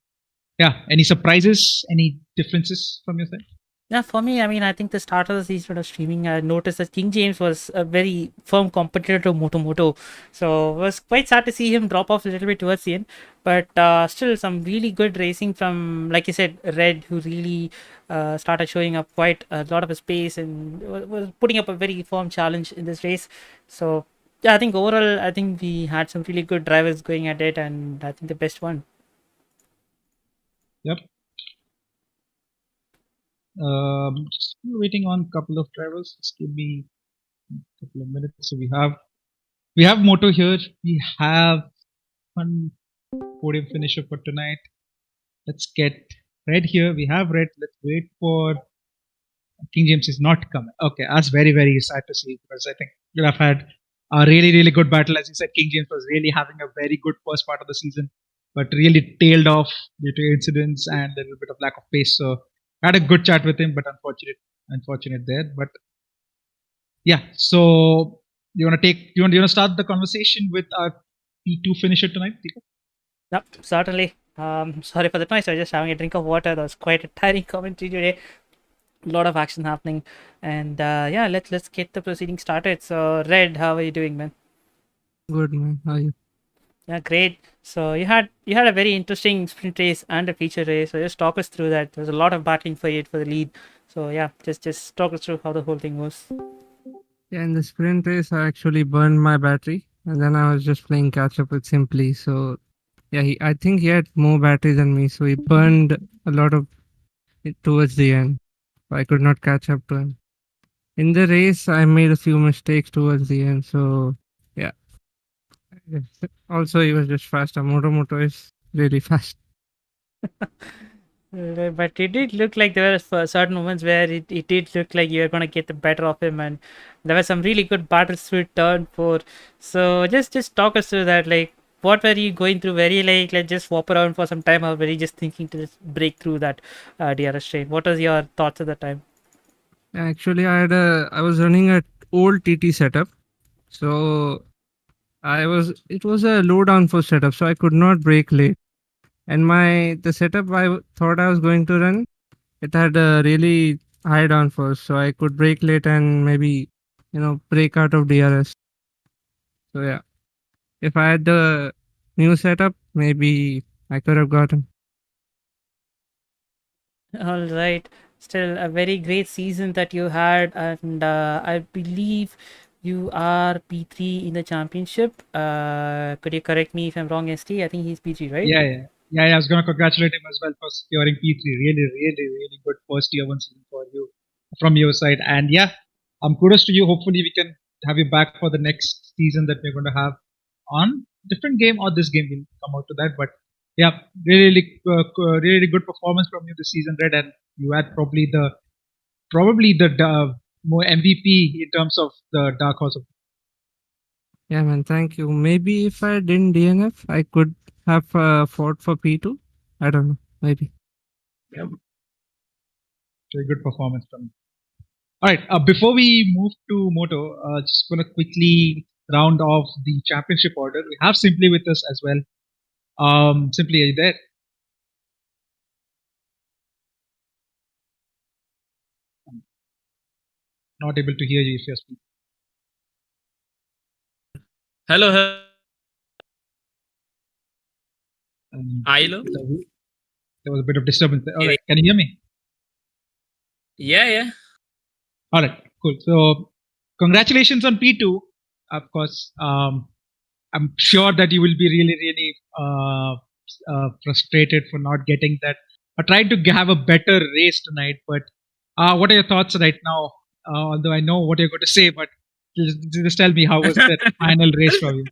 yeah, any surprises, any differences from your side? Yeah, for me, I think the start of the season of streaming, I noticed that King James was a very firm competitor to Moto. So it was quite sad to see him drop off a little bit towards the end. But still, some really good racing from, like you said, Red, who really started showing up quite a lot of his pace and was putting up a very firm challenge in this race. So yeah, I think overall, I think we had some really good drivers going at it, and I think the best one. Yep. Just waiting on a couple of drivers. Just give me a couple of minutes. So we have Moto here. We have one podium finisher for tonight. Let's get Red here. We have Red. Let's wait for King James is not coming. Okay, that's very sad to see because I think we'll have had a really good battle. As you said, King James was really having a very good first part of the season, but really tailed off due to incidents and a little bit of lack of pace. So I had a good chat with him, but unfortunate there. But yeah, so you want to start the conversation with our P2 finisher tonight, Deepak? Yep, certainly. Sorry for the noise. I was just having a drink of water. That was quite a tiring commentary today. A lot of action happening, and yeah, let's get the proceeding started. So, Red, how are you doing, man? Good, man. How are you? Yeah, great. So you had a very interesting sprint race and a feature race. So just talk us through that. There's a lot of battling for the lead. So yeah, just talk us through how the whole thing was. Yeah, in the sprint race, I actually burned my battery, and then I was just playing catch up with Simply. So yeah, I think he had more battery than me, so he burned a lot of it towards the end. I could not catch up to him. In the race, I made a few mistakes towards the end. So yeah. Also, he was just faster. Moto is really fast. But it did look like there were certain moments where it did look like you were going to get the better of him, and there were some really good battles through turn 4. So just talk us through that. Like, what were you going through? Were you like just swap around for some time, or were you just thinking to just break through that DRS train? What was your thoughts at the time? Actually, I was running an old TT setup. So It was a low downforce setup, so I could not brake late. And the setup thought I was going to run, it had a really high downforce, so I could brake late and maybe break out of DRS. So yeah, if I had the new setup, maybe I could have gotten. All right. Still a very great season that you had, and I believe you are P3 in the championship. Could you correct me if I'm wrong, ST? I think he's P3, right? Yeah. I was gonna congratulate him as well for securing P3. Really good first Tier-1 season for you from your side. And yeah, kudos to you. Hopefully, we can have you back for the next season that we're going to have on different game, or this game will come out to that. But yeah, really good performance from you this season, Red. And you had probably the more MVP in terms of the Dark Horse. Yeah, man, thank you. Maybe if I didn't DNF, I could have fought for P2. I don't know. Maybe. Yeah. Very good performance from you. All right. Before we move to Moto, just gonna quickly round off the championship order. We have Simply with us as well. Simply, are you there? Not able to hear you if you're speaking. Hello. Hello. There was a bit of disturbance there. All right. Can you hear me? Yeah. All right. Cool. So, congratulations on P2. Of course, I'm sure that you will be really frustrated for not getting that. I tried to have a better race tonight, but what are your thoughts right now? Although I know what you're going to say, but just tell me, how was that final race for you?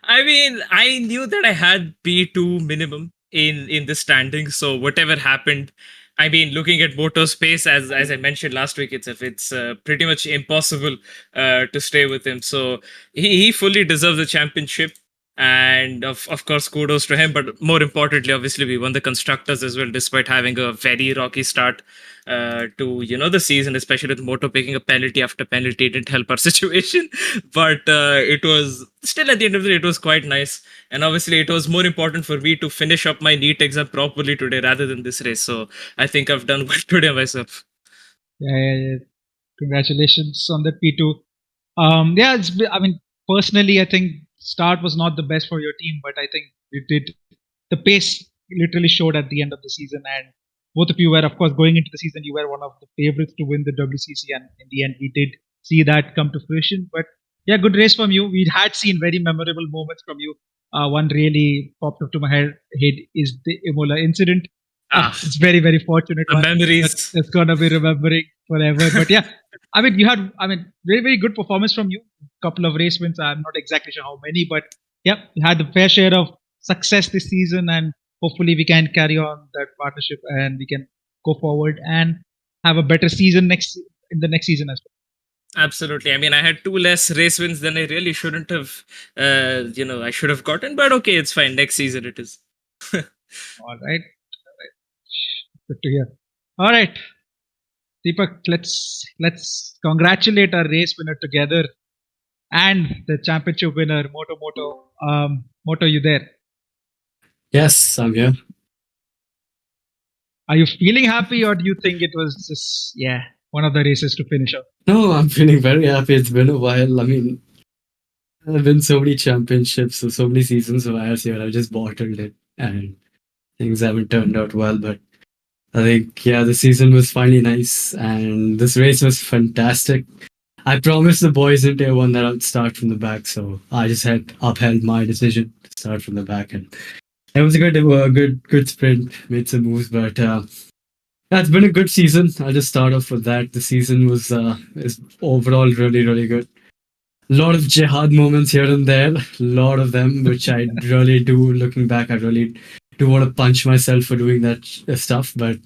I mean, I knew that I had P2 minimum in the standings, so whatever happened, I mean, looking at Moto's pace, as I mentioned last week itself, it's pretty much impossible to stay with him. So he fully deserves the championship. And of course, kudos to him. But more importantly, obviously, we won the constructors as well, despite having a very rocky start to the season, especially with Moto picking a penalty after penalty. It didn't help our situation, but it was still, at the end of the day, it was quite nice. And obviously, it was more important for me to finish up my NEET exam properly today rather than this race. So I think I've done well today myself. Yeah. Congratulations on the P2. I mean, personally, I think start was not the best for your team, but I think you did. The pace literally showed at the end of the season, and both of you were, of course, going into the season, you were one of the favorites to win the WCC, and in the end, we did see that come to fruition. But yeah, good race from you. We had seen very memorable moments from you. One really popped up to my head is the Imola incident. It's very fortunate. The memories. That's gonna be remembering forever. But yeah, I mean, very good performance from you. Couple of race wins. I'm not exactly sure how many, but yeah, you had a fair share of success this season, and hopefully we can carry on that partnership and we can go forward and have a better season in the next season as well. Absolutely. I mean, I had 2 less race wins than I really shouldn't have. I should have gotten, but okay, it's fine. Next season it is. All right. Good to hear. All right, Deepak, let's congratulate our race winner together and the championship winner, Moto. Moto, you there? Yes, I'm here. Are you feeling happy, or do you think it was just one of the races to finish up? No, I'm feeling very happy. It's been a while. I mean, there have been so many championships, so many seasons of IRC where I've just bottled it and things haven't turned out well. But I think, the season was finally nice and this race was fantastic. I promised the boys in Tier-1 that I'd start from the back, so I just had upheld my decision to start from the back, and it was a good sprint, made some moves, but it's been a good season. I'll just start off with that. The season is overall really good. A lot of jihad moments here and there, a lot of them, which I really do. Looking back, I really do want to punch myself for doing that stuff, but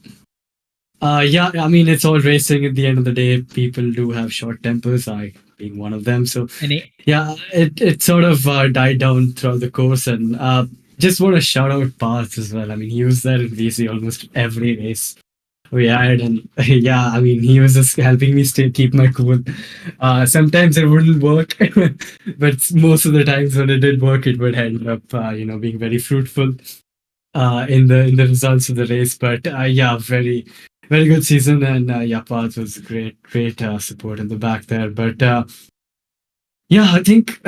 I mean, it's all racing at the end of the day. People do have short tempers, I being one of them. So it sort of died down throughout the course, and just want to shout out Parth as well. I mean, he was there in VC almost every race. we had, and yeah, I mean, he was just helping me stay keep my cool. Sometimes it wouldn't work, but most of the times when it did work, it would end up, being very fruitful in the results of the race. But yeah, very very good season, and yeah, Parth was great support in the back there. But yeah, I think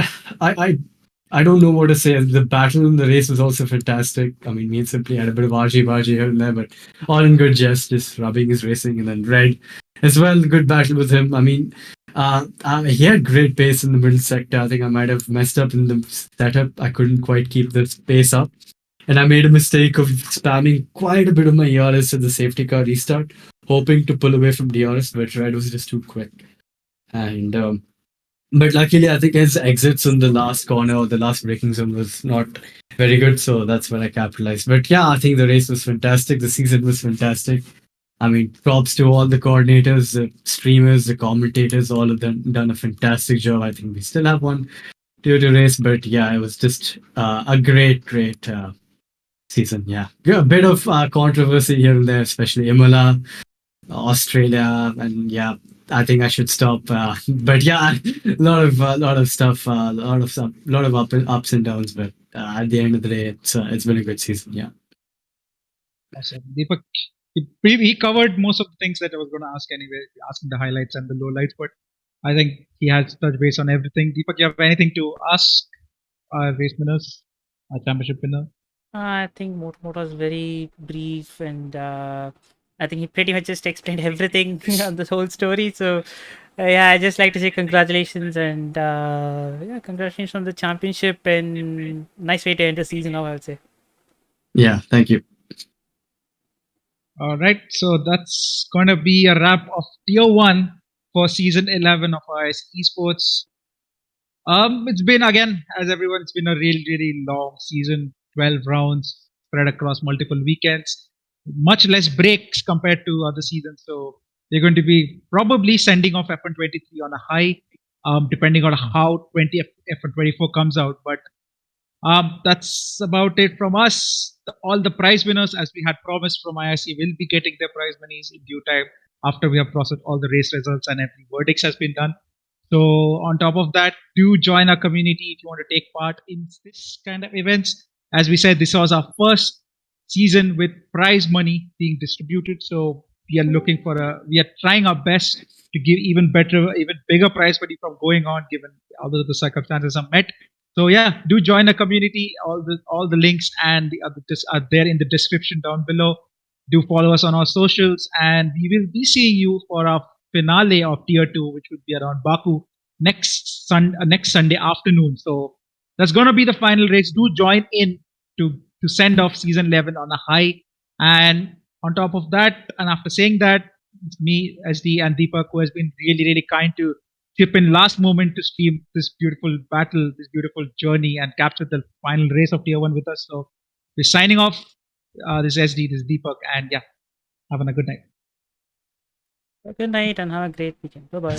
I don't know what to say. The battle in the race was also fantastic. I mean, me and Simply had a bit of RG here and there, but all in good jest, just rubbing his racing. And then Red as well, good battle with him. I mean, he had great pace in the middle sector. I think I might have messed up in the setup. I couldn't quite keep the pace up. And I made a mistake of spamming quite a bit of my ERS at the safety car restart, hoping to pull away from DRS, but Red was just too quick. And but luckily, I think his exits in the last corner or the last braking zone was not very good. So that's when I capitalized. But yeah, I think the race was fantastic. The season was fantastic. I mean, props to all the coordinators, the streamers, the commentators, all of them done a fantastic job. I think we still have one Tier 2 race, but yeah, it was just a great season. Yeah. A bit of controversy here and there, especially Imola, Australia, and yeah, I think I should stop. But yeah, a lot of stuff, lot of ups and downs. But at the end of the day, it's been a good season. Yeah. Awesome. Deepak, he covered most of the things that I was going to ask anyway, asking the highlights and the lowlights, but I think he has touched base on everything. Deepak, you have anything to ask our race winners, our championship winner? I think Moto was very brief, and I think he pretty much just explained everything on this whole story. So, yeah, I just like to say congratulations, and yeah, congratulations on the championship, and nice way to end the season now, I would say. Yeah, thank you. All right, so that's going to be a wrap of Tier 1 for Season 11 of IRC Esports. It's been, again, as everyone, it's been a really long season, 12 rounds spread across multiple weekends, much less breaks compared to other seasons. So they're going to be probably sending off F123 on a high, depending on how F124 comes out. But that's about it from us. All the prize winners, as we had promised from IRC, will be getting their prize monies in due time after we have processed all the race results and every verdicts has been done. So on top of that, do join our community if you want to take part in this kind of events. As we said, this was our first season with prize money being distributed. So we are trying our best to give even bigger prize money from going on, given all the circumstances are met. So yeah, do join the community. All the links and the others are there in the description down below. Do follow us on our socials, and we will be seeing you for our finale of Tier 2, which would be around Baku next Sunday afternoon. So that's going to be the final race. Do join in to send off Season 11 on a high. And on top of that, and after saying that, it's me, SD, and Deepak, who has been really kind to chip in last moment to stream this beautiful battle, this beautiful journey, and capture the final race of Tier 1 with us. So we're signing off. This is SD, this is Deepak, and yeah, have a good night. Good night and have a great weekend. Bye bye.